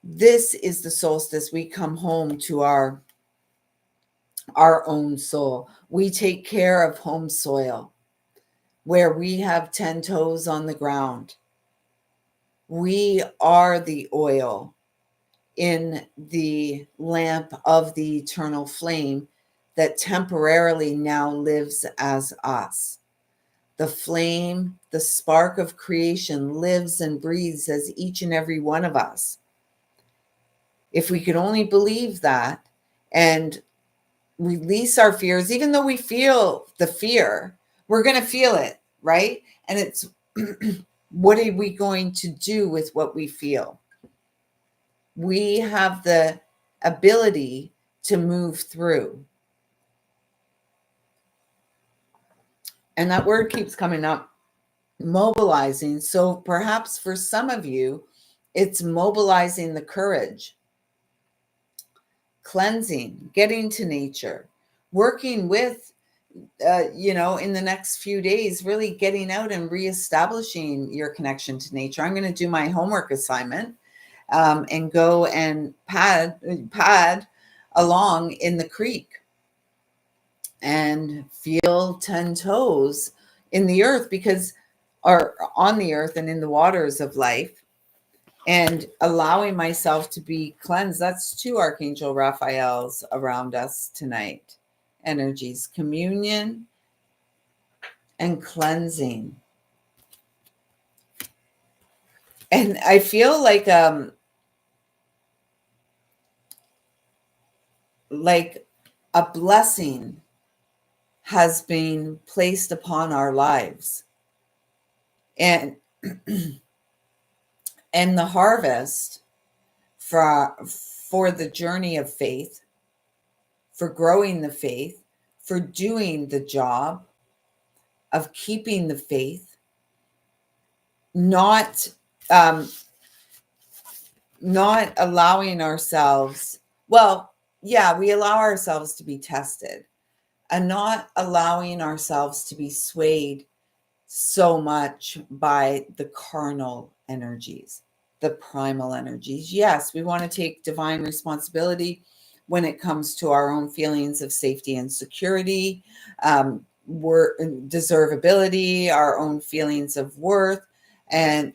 This is the solstice. We come home to our own soul. We take care of home soil where we have 10 toes on the ground. We are the oil in the lamp of the eternal flame that temporarily now lives as us. The flame, the spark of creation lives and breathes as each and every one of us. If we could only believe that and release our fears, even though we feel the fear, we're going to feel it, right? And it's what are we going to do with what we feel? We have the ability to move through. And that word keeps coming up, mobilizing. So perhaps for some of you, it's mobilizing the courage, cleansing, getting to nature, working with, in the next few days, really getting out and reestablishing your connection to nature. I'm going to do my homework assignment and go and pad along in the creek and feel 10 toes in the earth, or on the earth and in the waters of life, and allowing myself to be cleansed. That's 2 Archangel Raphaels around us tonight. Energies, communion and cleansing. And I feel like a blessing has been placed upon our lives. And and the harvest for the journey of faith, for growing the faith, for doing the job of keeping the faith, not allowing ourselves, we allow ourselves to be tested, and not allowing ourselves to be swayed so much by the carnal energies, the primal energies. Yes, we want to take divine responsibility when it comes to our own feelings of safety and security, deservability, our own feelings of worth, and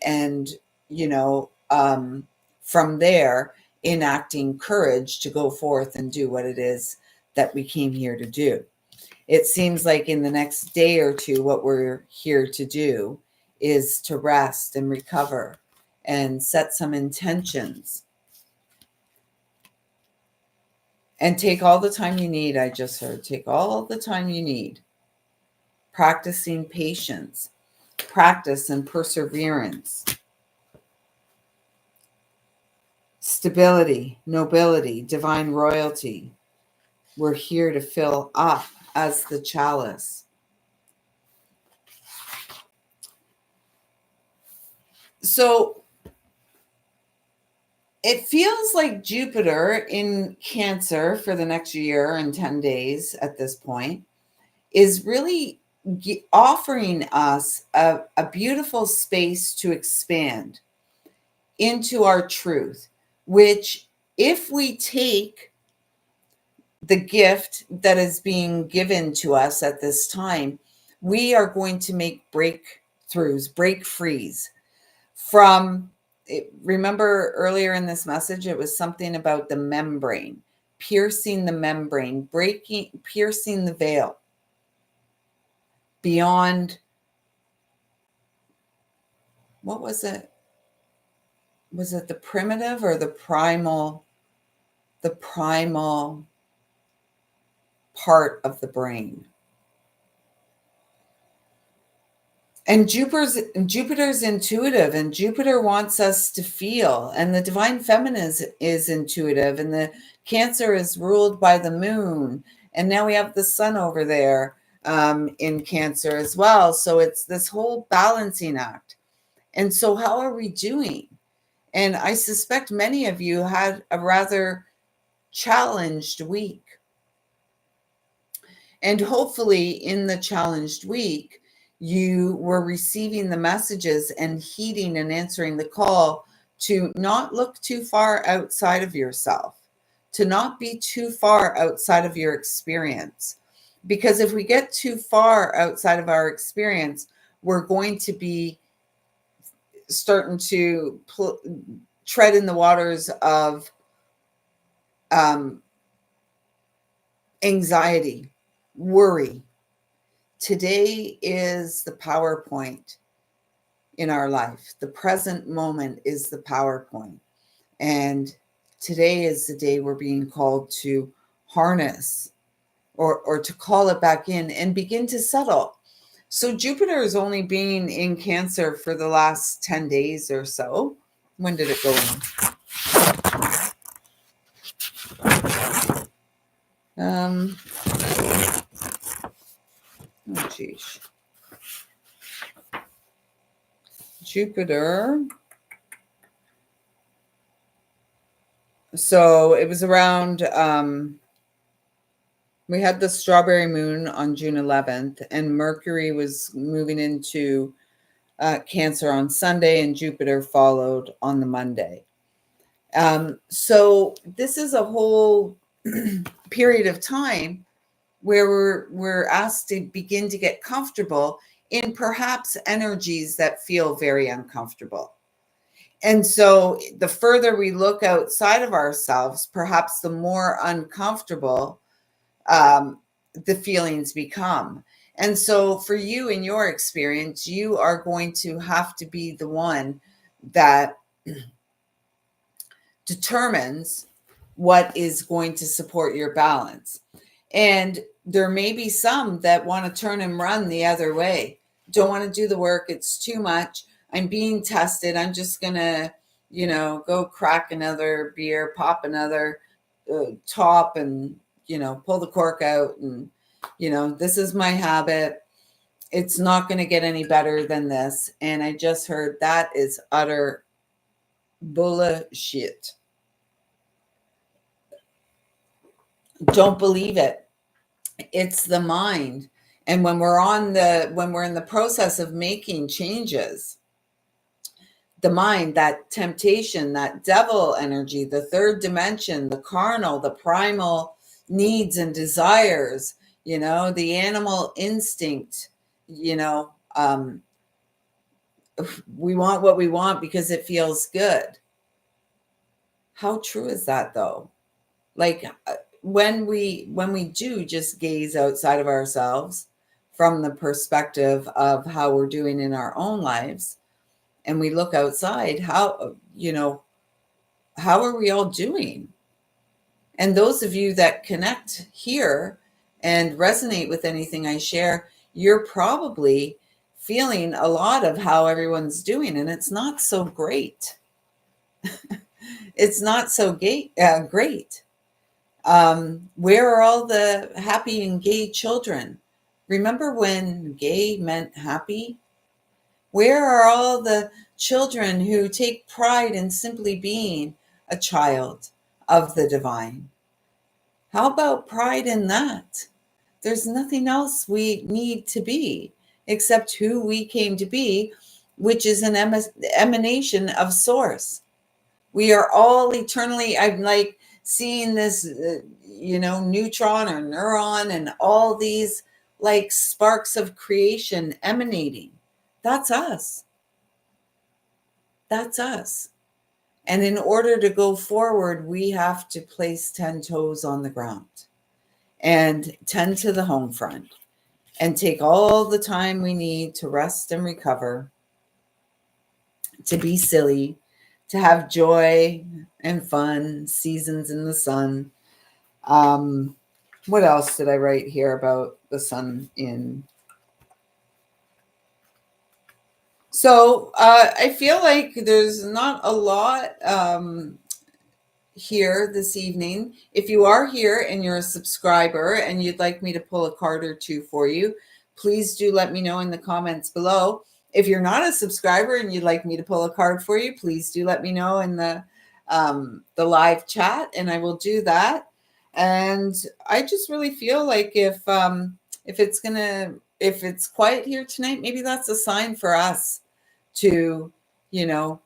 from there, enacting courage to go forth and do what it is that we came here to do. It seems like in the next day or two, what we're here to do is to rest and recover and set some intentions. And take all the time you need, I just heard. Take all the time you need. Practicing patience, practice and perseverance. Stability, nobility, divine royalty. We're here to fill up as the chalice. So it feels like Jupiter in Cancer for the next year and 10 days at this point is really offering us a beautiful space to expand into our truth, which, if we take the gift that is being given to us at this time, we are going to make breakthroughs, break frees from, remember earlier in this message, it was something about the membrane. piercing the membrane, piercing the veil beyond, what was it? Was it the primitive or the primal part of the brain? And Jupiter's intuitive, and Jupiter wants us to feel, and the divine feminine is intuitive, and the Cancer is ruled by the moon, and now we have the sun over there in Cancer as well. So it's this whole balancing act. And so how are we doing? And I suspect many of you had a rather challenged week. And hopefully in the challenged week, you were receiving the messages and heeding and answering the call to not look too far outside of yourself, to not be too far outside of your experience. Because if we get too far outside of our experience, we're going to be starting to tread in the waters of anxiety, worry. Today is the PowerPoint in our life. The present moment is the PowerPoint. And today is the day we're being called to harness or to call it back in and begin to settle. So Jupiter is only being in Cancer for the last 10 days or so. When did it go in? Oh, geez. Jupiter. So it was around, we had the strawberry moon on June 11th, and Mercury was moving into Cancer on Sunday, and Jupiter followed on the Monday. So this is a whole period of time where we're asked to begin to get comfortable in perhaps energies that feel very uncomfortable. And so the further we look outside of ourselves, perhaps the more uncomfortable the feelings become. And so for you, in your experience, you are going to have to be the one that determines what is going to support your balance. And there may be some that want to turn and run the other way. Don't want to do the work. It's too much. I'm being tested. I'm just going to, go crack another beer, pop another top and, pull the cork out. And, this is my habit. It's not going to get any better than this. And I just heard that is utter bullshit. Don't believe it. It's the mind. And when we're in the process of making changes, the mind, that temptation, that devil energy, the third dimension, the carnal, the primal needs and desires, the animal instinct, we want what we want because it feels good. How true is that though? Like, when we do just gaze outside of ourselves from the perspective of how we're doing in our own lives, and we look outside, how are we all doing? And those of you that connect here and resonate with anything I share, you're probably feeling a lot of how everyone's doing, and it's not so great. It's not so great. Where are all the happy and gay children? Remember when gay meant happy? Where are all the children who take pride in simply being a child of the divine? How about pride in that? There's nothing else we need to be except who we came to be, which is an emanation of source. We are all eternally, I'm like seeing this, neutron or neuron and all these like sparks of creation emanating. That's us. That's us. And in order to go forward, we have to place 10 toes on the ground and tend to the home front and take all the time we need to rest and recover, to be silly, to have joy and fun, seasons in the sun. What else did I write here about the sun in? So I feel like there's not a lot here this evening. If you are here and you're a subscriber and you'd like me to pull a card or two for you, please do let me know in the comments below. If you're not a subscriber and you'd like me to pull a card for you, please do let me know in the live chat, and I will do that. And I just really feel like if it's quiet here tonight, maybe that's a sign for us to,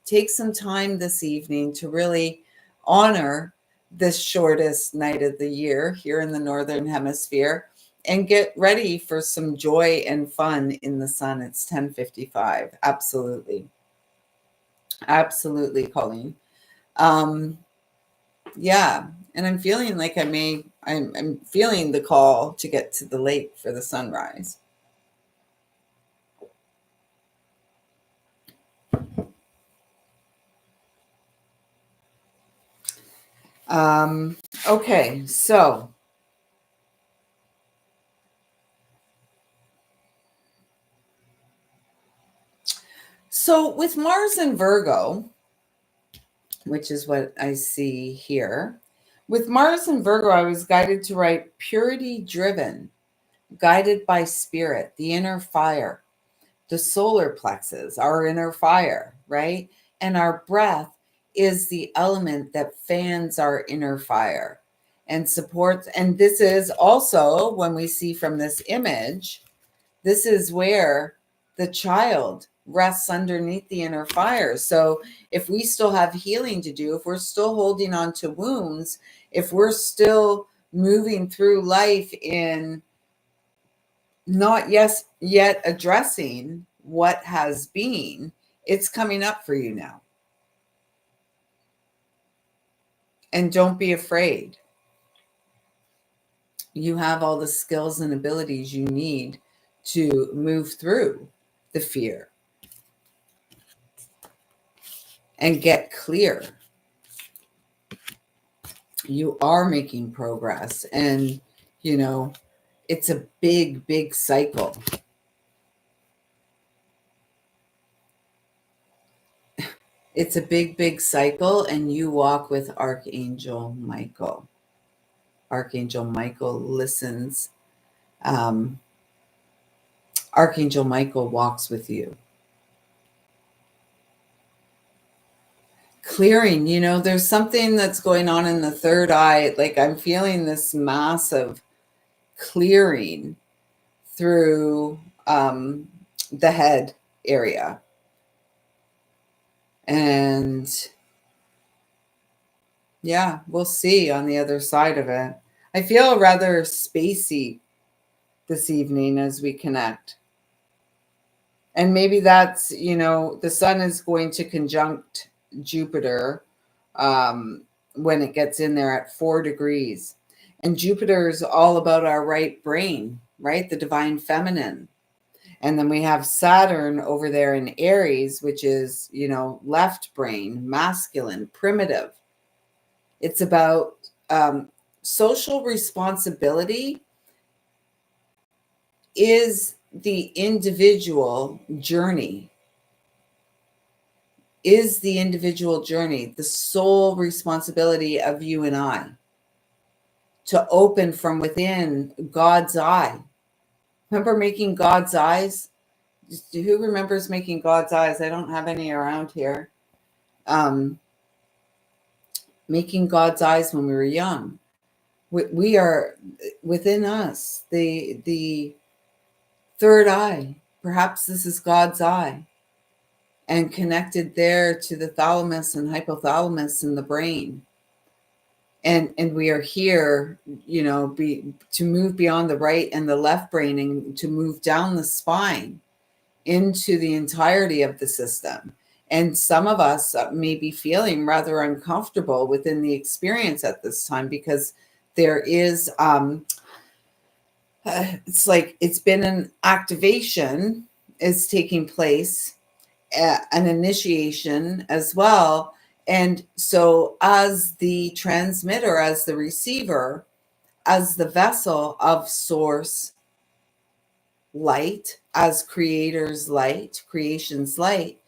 take some time this evening to really honor this shortest night of the year here in the Northern Hemisphere and get ready for some joy and fun in the sun. It's 10:55. Absolutely. Absolutely, Colleen. Yeah. And I'm feeling like I'm feeling the call to get to the lake for the sunrise. Okay, so with Mars and Virgo, which is what I see here, with Mars and Virgo, I was guided to write purity driven, guided by spirit, the inner fire, the solar plexus, our inner fire, right? And our breath is the element that fans our inner fire and supports. And this is also, when we see from this image, this is where the child rests underneath the inner fire. So if we still have healing to do, if we're still holding on to wounds, if we're still moving through life in not yet addressing what has been, it's coming up for you now. And don't be afraid. You have all the skills and abilities you need to move through the fear and get clear. You are making progress, and it's a big cycle. It's a big cycle, and you walk with Archangel Michael. Archangel Michael listens. Archangel Michael walks with you. Clearing, there's something that's going on in the third eye. Like I'm feeling this massive clearing through the head area. And yeah, we'll see on the other side of it. I feel rather spacey this evening as we connect. And maybe that's, the sun is going to conjunct Jupiter when it gets in there at 4 degrees. And Jupiter is all about our right brain, right? The divine feminine. And then we have Saturn over there in Aries, which is, left brain, masculine, primitive. It's about social responsibility is the individual journey, the sole responsibility of you and I to open from within God's eye. Remember making God's eyes? Who remembers making God's eyes? I don't have any around here. Making God's eyes when we were young. We are within us, the third eye. Perhaps this is God's eye, and connected there to the thalamus and hypothalamus in the brain. And we are here, to move beyond the right and the left brain and to move down the spine into the entirety of the system And some of us may be feeling rather uncomfortable within the experience at this time, because there is, it's like it's been an activation is taking place, an initiation as well. And so, as the transmitter, as the receiver, as the vessel of source light, as creator's light, creation's light,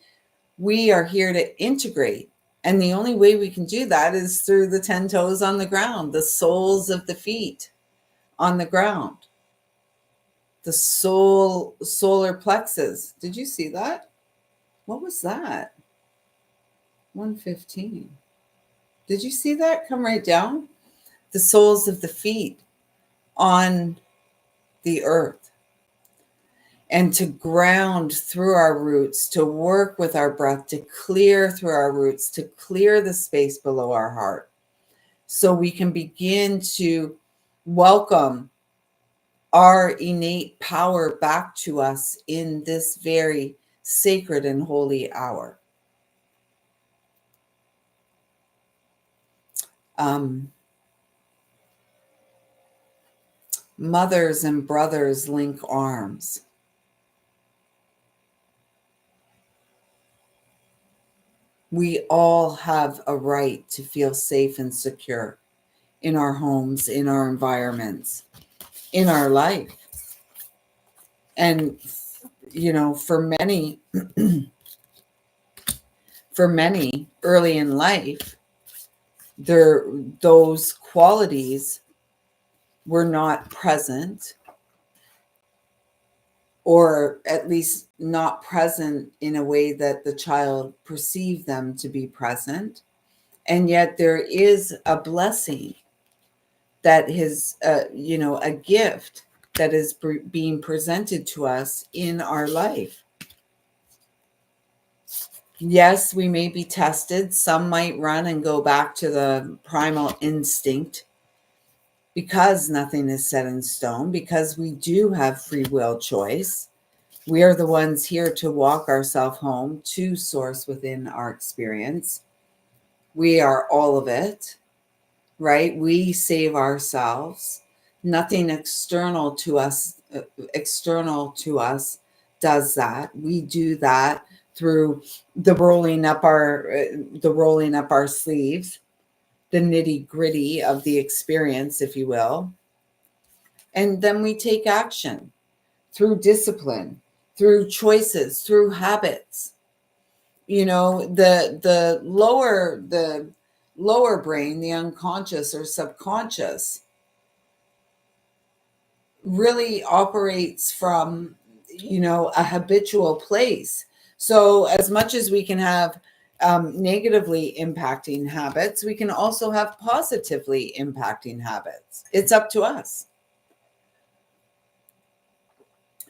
we are here to integrate. And the only way we can do that is through the 10 toes on the ground, the soles of the feet on the ground, the solar plexus. Did you see that? What was that? 115. Did you see that come right down? The soles of the feet on the earth. And to ground through our roots, to work with our breath, to clear through our roots, to clear the space below our heart, so we can begin to welcome our innate power back to us in this very sacred and holy hour. Mothers and brothers link arms. We all have a right to feel safe and secure in our homes, in our environments, in our life. And, for many early in life, those qualities were not present, or at least not present in a way that the child perceived them to be present. And yet there is a blessing that is, a gift that is being presented to us in our life. Yes, we may be tested. Some might run and go back to the primal instinct, because nothing is set in stone, because we do have free will choice. We are the ones here to walk ourselves home to source within our experience. We are all of it, right? We save ourselves. Nothing external to us does that. We do that through the rolling up our sleeves, the nitty-gritty of the experience, if you will. And then we take action through discipline, through choices, through habits. The lower brain, the unconscious or subconscious, really operates from, a habitual place. So as much as we can have negatively impacting habits, we can also have positively impacting habits. It's up to us.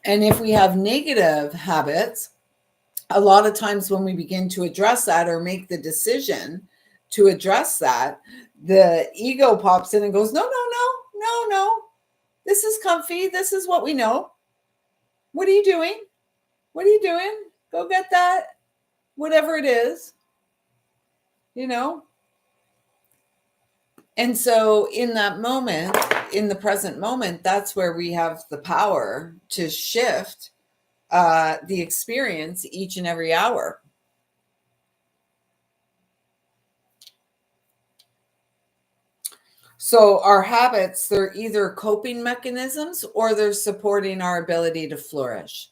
And if we have negative habits, a lot of times when we begin to address that or make the decision to address that, the ego pops in and goes, no. This is comfy. This is what we know. What are you doing? What are you doing? Go get that. Whatever it is, And so in that moment, in the present moment, that's where we have the power to shift the experience each and every hour. So our habits, they're either coping mechanisms or they're supporting our ability to flourish.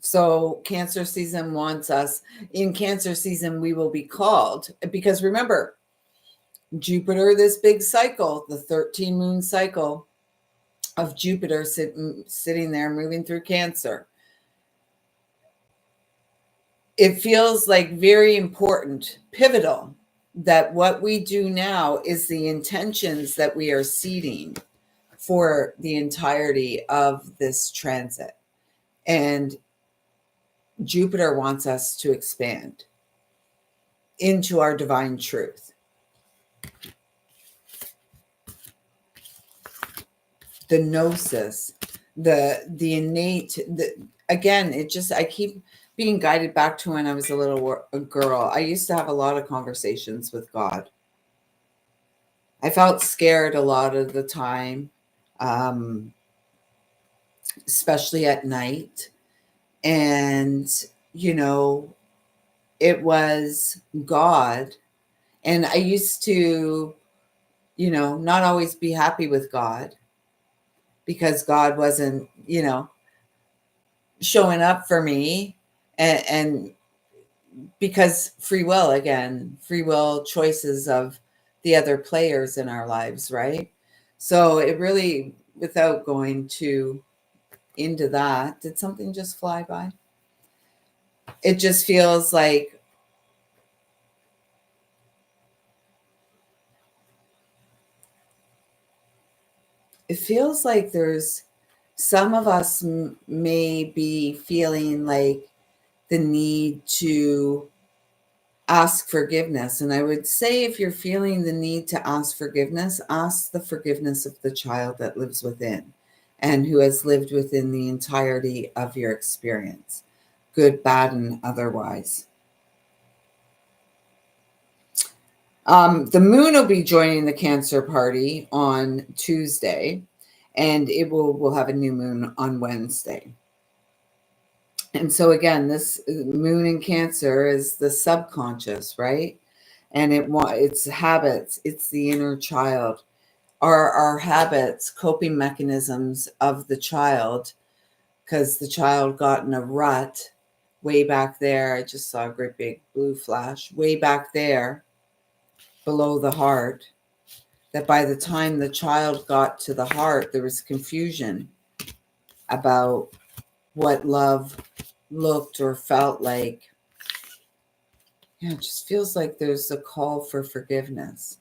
So Cancer season wants us, in Cancer season, we will be called, because remember, Jupiter, this big cycle, the 13 moon cycle of Jupiter sitting there moving through Cancer. It feels like very important, pivotal, that what we do now is the intentions that we are seeding for the entirety of this transit. And Jupiter wants us to expand into our divine truth. The gnosis, the innate, again, I keep being guided back to when I was a girl. I used to have a lot of conversations with God. I felt scared a lot of the time, especially at night. And, you know, it was God. And I used to, you know, not always be happy with God because God wasn't, you know, showing up for me. And because free will, again, free will choices of the other players in our lives, right? So it really, without going too into that, did something just fly by? It just feels like there's some of us may be feeling like the need to ask forgiveness. And I would say, if you're feeling the need to ask forgiveness, ask the forgiveness of the child that lives within and who has lived within the entirety of your experience, good, bad, and otherwise. The moon will be joining the Cancer party on Tuesday, and we'll have a new moon on Wednesday. And so again, this moon in Cancer is the subconscious, right? And it's habits, it's the inner child, our habits, coping mechanisms of the child, because the child got in a rut way back there. I just saw a great big blue flash way back there below the heart, that by the time the child got to the heart, there was confusion about what love looked or felt like. Yeah, it just feels like there's a call for forgiveness.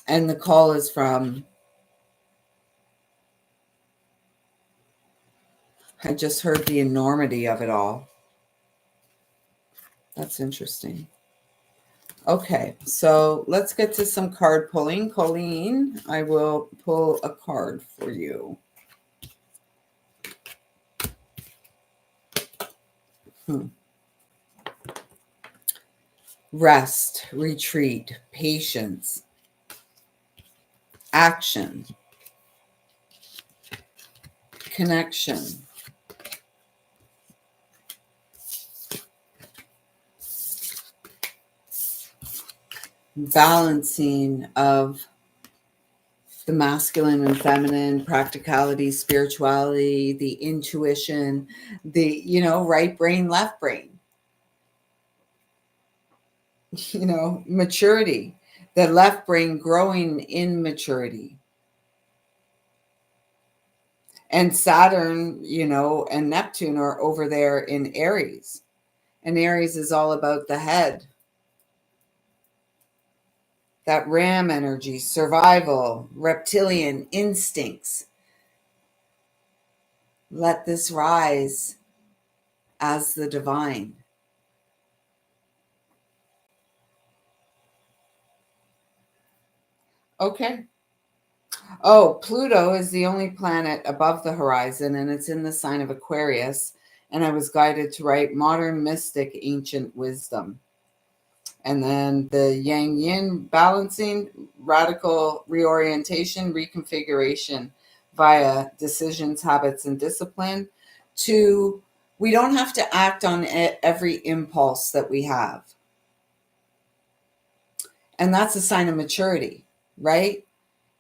And the call is from, I just heard the enormity of it all. That's interesting. Okay, so let's get to some card pulling. Colleen, I will pull a card for you. Rest, retreat, patience, action, connection, balancing of the masculine and feminine, practicality, spirituality, the intuition, the, you know, right brain, left brain, you know, maturity, the left brain growing in maturity. And Saturn, you know, and Neptune are over there in Aries. And Aries is all about the head. That ram energy, survival, reptilian instincts. Let this rise as the divine. Okay. Oh, Pluto is the only planet above the horizon, and it's in the sign of Aquarius. And I was guided to write modern mystic ancient wisdom. And then the yang yin balancing, radical reorientation, reconfiguration via decisions, habits, and discipline. To, we don't have to act on every impulse that we have. And that's a sign of maturity, right?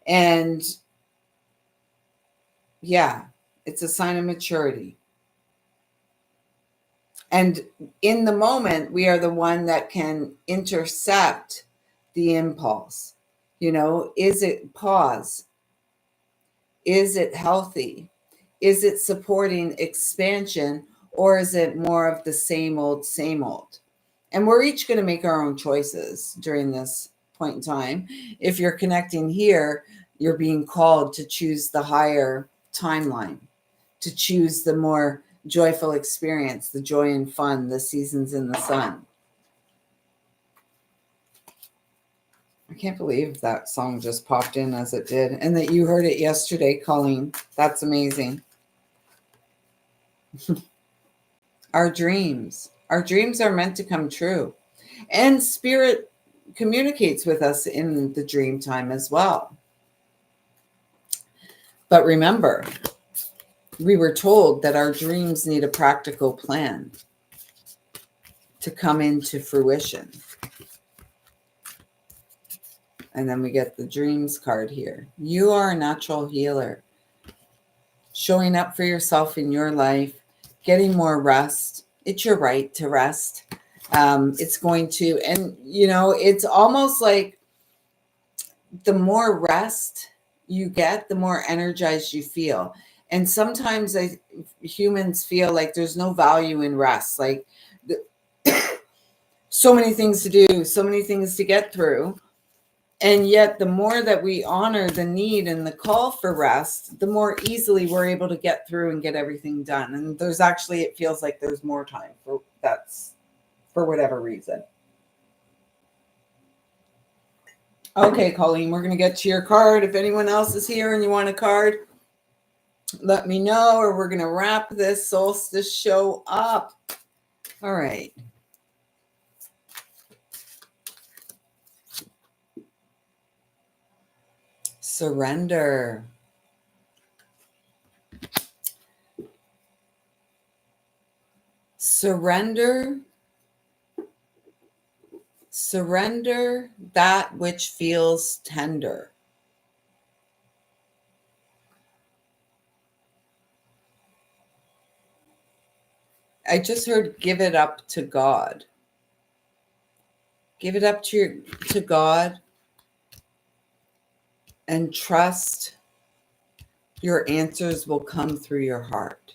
And yeah, it's a sign of maturity. And in the moment, we are the one that can intercept the impulse. You know, is it pause? Is it healthy? Is it supporting expansion? Or is it more of the same old, same old? And we're each going to make our own choices during this point in time. If you're connecting here, you're being called to choose the higher timeline, to choose the more joyful experience, the joy and fun, the seasons in the sun. I can't believe that song just popped in as it did, and that you heard it yesterday, Colleen. That's amazing. our dreams. Our dreams are meant to come true. And spirit communicates with us in the dream time as well. But remember, we were told that our dreams need a practical plan to come into fruition. And then we get the dreams card here. You are a natural healer. Showing up for yourself in your life, getting more rest. It's your right to rest. It's going to, and you know, it's almost like the more rest you get, the more energized you feel. And sometimes humans feel like there's no value in rest. Like so many things to do, so many things to get through. And yet the more that we honor the need and the call for rest, the more easily we're able to get through and get everything done. And there's actually, it feels like there's more time for that's for whatever reason. Okay, Colleen, we're going to get to your card. If anyone else is here and you want a card, let me know, or we're going to wrap this solstice show up. All right. Surrender. Surrender. Surrender that which feels tender. I just heard give it up to God. Give it up to God and trust your answers will come through your heart.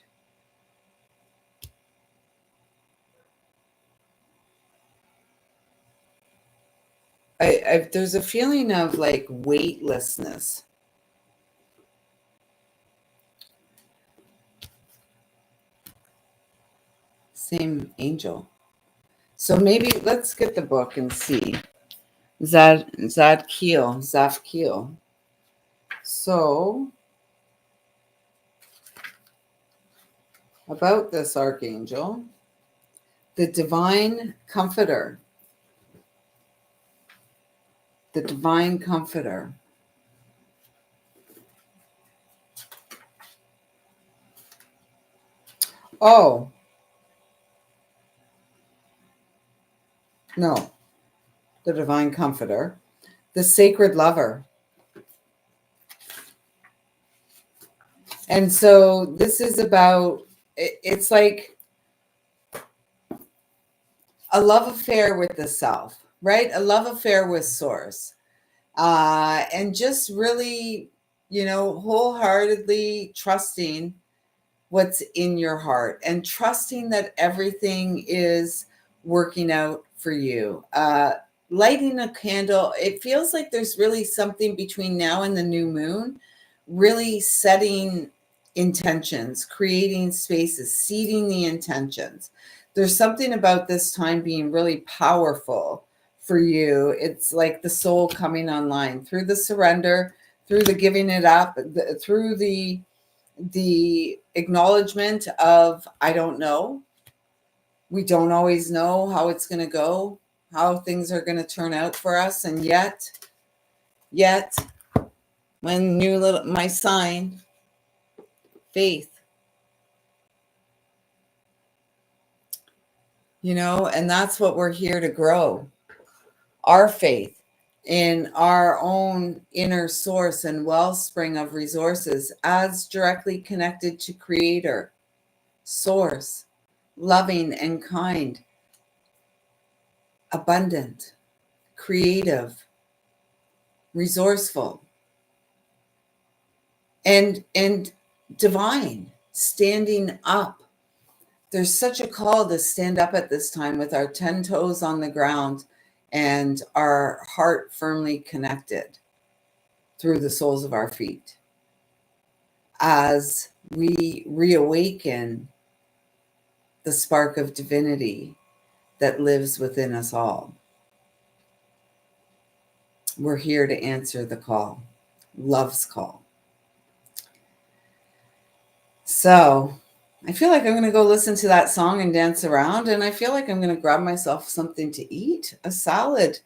There's a feeling of like weightlessness. Same angel. So maybe let's get the book and see. Zadkiel. So about this archangel, the divine comforter. The divine comforter. Oh. No. The divine comforter. The sacred lover. And so this is about, it's like a love affair with the self, right? A love affair with source. And just really, you know, wholeheartedly trusting what's in your heart and trusting that everything is working out for you. Lighting a candle, it feels like there's really something between now and the new moon, really setting intentions, creating spaces, seeding the intentions. There's something about this time being really powerful for you. It's like the soul coming online through the surrender, through the giving it up, through the acknowledgement of, I don't know. We don't always know how it's going to go, how things are going to turn out for us. And yet, when my sign, faith, you know, and that's what we're here to grow. Our faith in our own inner source and wellspring of resources as directly connected to Creator, Source, loving and kind, abundant, creative, resourceful, and divine, standing up. There's such a call to stand up at this time with our 10 toes on the ground and our heart firmly connected through the soles of our feet as we reawaken the spark of divinity that lives within us all. We're here to answer the call, love's call. So I feel like I'm going to go listen to that song and dance around. And I feel like I'm going to grab myself something to eat, a salad.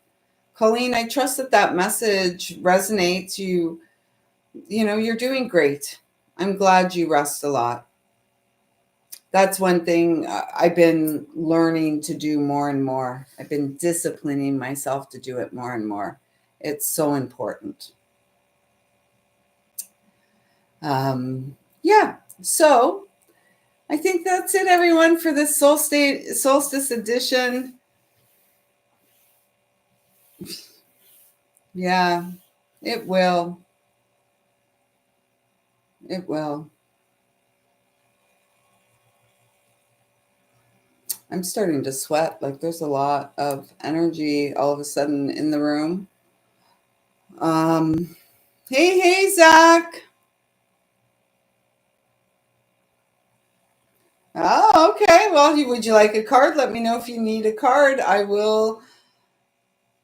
Colleen, I trust that that message resonates. You're doing great. I'm glad you rest a lot. That's one thing I've been learning to do more and more. I've been disciplining myself to do it more and more. It's so important. Yeah. So I think that's it, everyone, for this solstice edition. Yeah, it will. It will. I'm starting to sweat. Like there's a lot of energy all of a sudden in the room. Um, hey, Zach. Oh, okay. Well, would you like a card? Let me know if you need a card. I will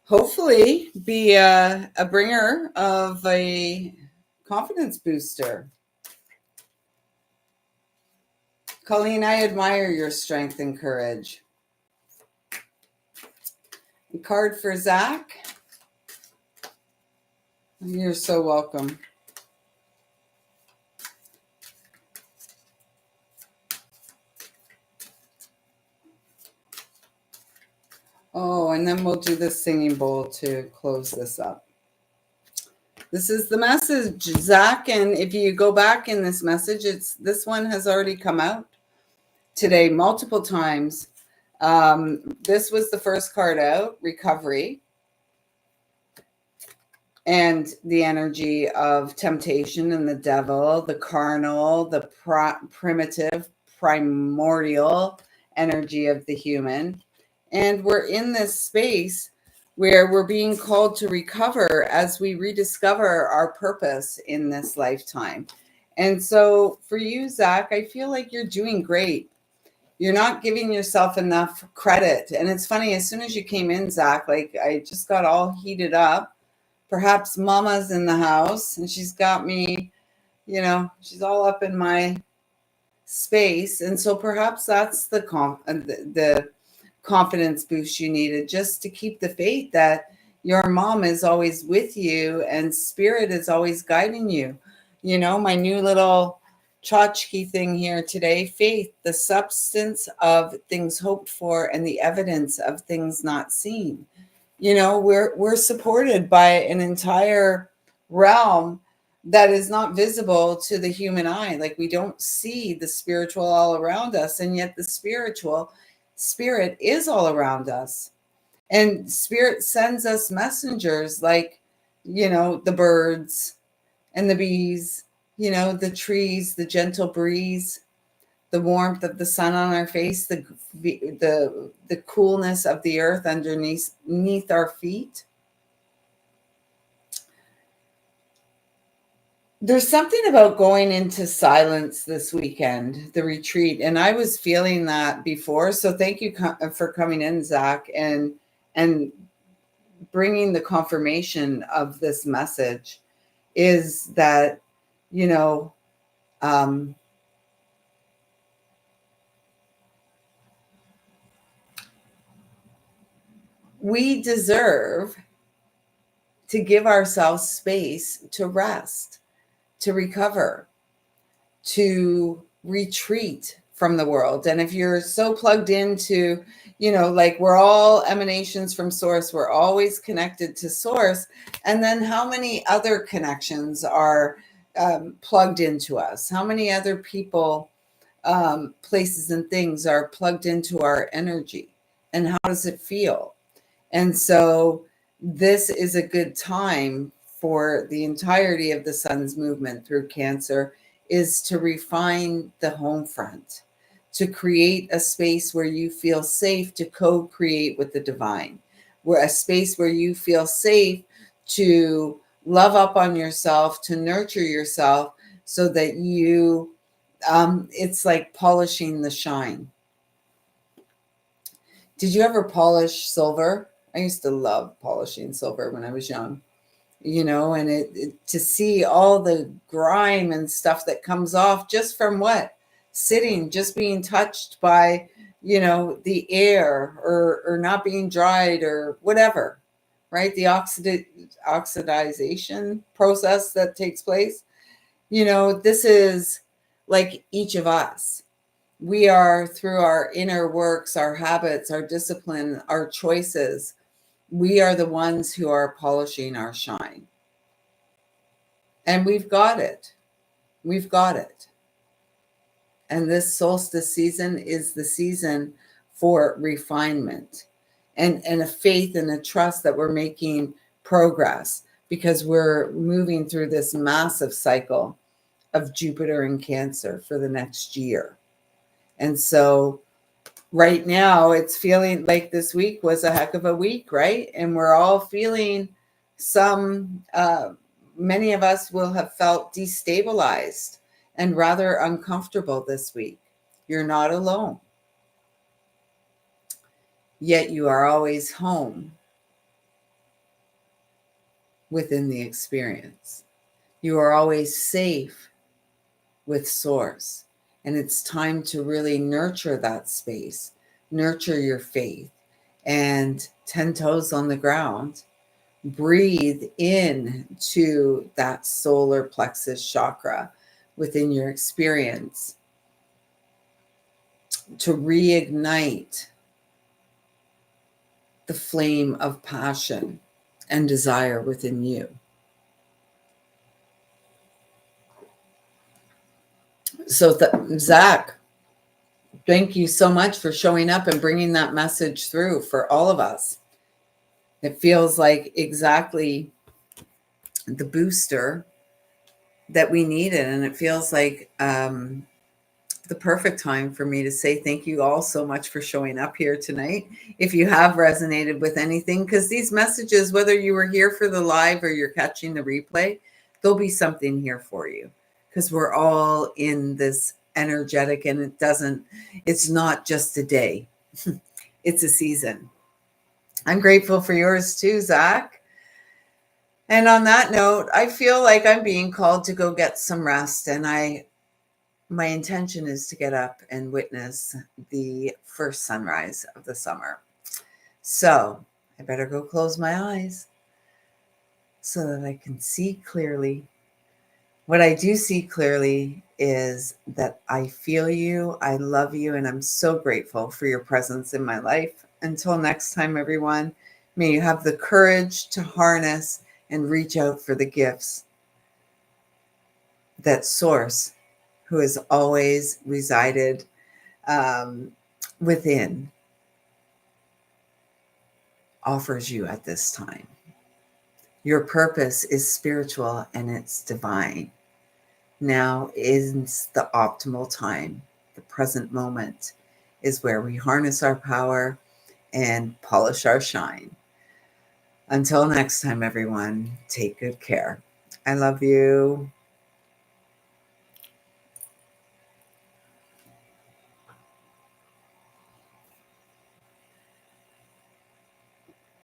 hopefully be a bringer of a confidence booster. Colleen, I admire your strength and courage. A card for Zach. You're so welcome. Oh, and then we'll do the singing bowl to close this up. This is the message, Zach. And if you go back in this message, this one has already come out today multiple times. This was the first card out, recovery, and the energy of temptation and the devil, the carnal, the primitive, primordial energy of the human. And we're in this space where we're being called to recover as we rediscover our purpose in this lifetime. And so for you, Zach, I feel like you're doing great. You're not giving yourself enough credit. And it's funny, as soon as you came in, Zach, like I just got all heated up. Perhaps Mama's in the house and she's got me, she's all up in my space. And so perhaps that's the confidence boost you needed, just to keep the faith that your mom is always with you and spirit is always guiding you. My new little tchotchke thing here today, faith, the substance of things hoped for and the evidence of things not seen. We're supported by an entire realm that is not visible to the human eye. Like we don't see the spiritual all around us, and yet the spirit is all around us. And spirit sends us messengers like, the birds and the bees, the trees, the gentle breeze, the warmth of the sun on our face, the coolness of the earth underneath our feet. There's something about going into silence this weekend, the retreat, and I was feeling that before. So thank you for coming in, Zach, and bringing the confirmation of this message. Is that we deserve to give ourselves space to rest, to recover, to retreat from the world. And if you're so plugged into, like we're all emanations from source, we're always connected to source. And then how many other connections are plugged into us? How many other people, places and things are plugged into our energy? And how does it feel? And so this is a good time for the entirety of the sun's movement through Cancer is to refine the home front, to create a space where you feel safe to co-create with the divine, where a space where you feel safe to love up on yourself, to nurture yourself so that you, it's like polishing the shine. Did you ever polish silver? I used to love polishing silver when I was young, and it to see all the grime and stuff that comes off just from what? sitting, just being touched by, the air, or not being dried or whatever, right? The oxidization process that takes place. This is like each of us. We are, through our inner works, our habits, our discipline, our choices, we are the ones who are polishing our shine. And we've got it. We've got it. And this solstice season is the season for refinement and a faith and a trust that we're making progress, because we're moving through this massive cycle of Jupiter in Cancer for the next year. And so right now it's feeling like this week was a heck of a week, right? And we're all feeling many of us will have felt destabilized and rather uncomfortable this week. You're not alone. Yet you are always home within the experience. You are always safe with Source. And it's time to really nurture that space, nurture your faith, and 10 toes on the ground. Breathe in to that solar plexus chakra within your experience to reignite the flame of passion and desire within you. So, Zach, thank you so much for showing up and bringing that message through for all of us. It feels like exactly the booster that we needed. And it feels like the perfect time for me to say thank you all so much for showing up here tonight. If you have resonated with anything, because these messages, whether you were here for the live or you're catching the replay, there'll be something here for you, because we're all in this energetic, and it's not just a day, it's a season. I'm grateful for yours too, Zach. And on that note, I feel like I'm being called to go get some rest, and my intention is to get up and witness the first sunrise of the summer. So I better go close my eyes so that I can see clearly. What I do see clearly is that I feel you, I love you, and I'm so grateful for your presence in my life. Until next time, everyone, may you have the courage to harness and reach out for the gifts that Source, who has always resided within, offers you at this time. Your purpose is spiritual and it's divine. Now is the optimal time. The present moment is where we harness our power and polish our shine. Until next time, everyone, take good care. I love you.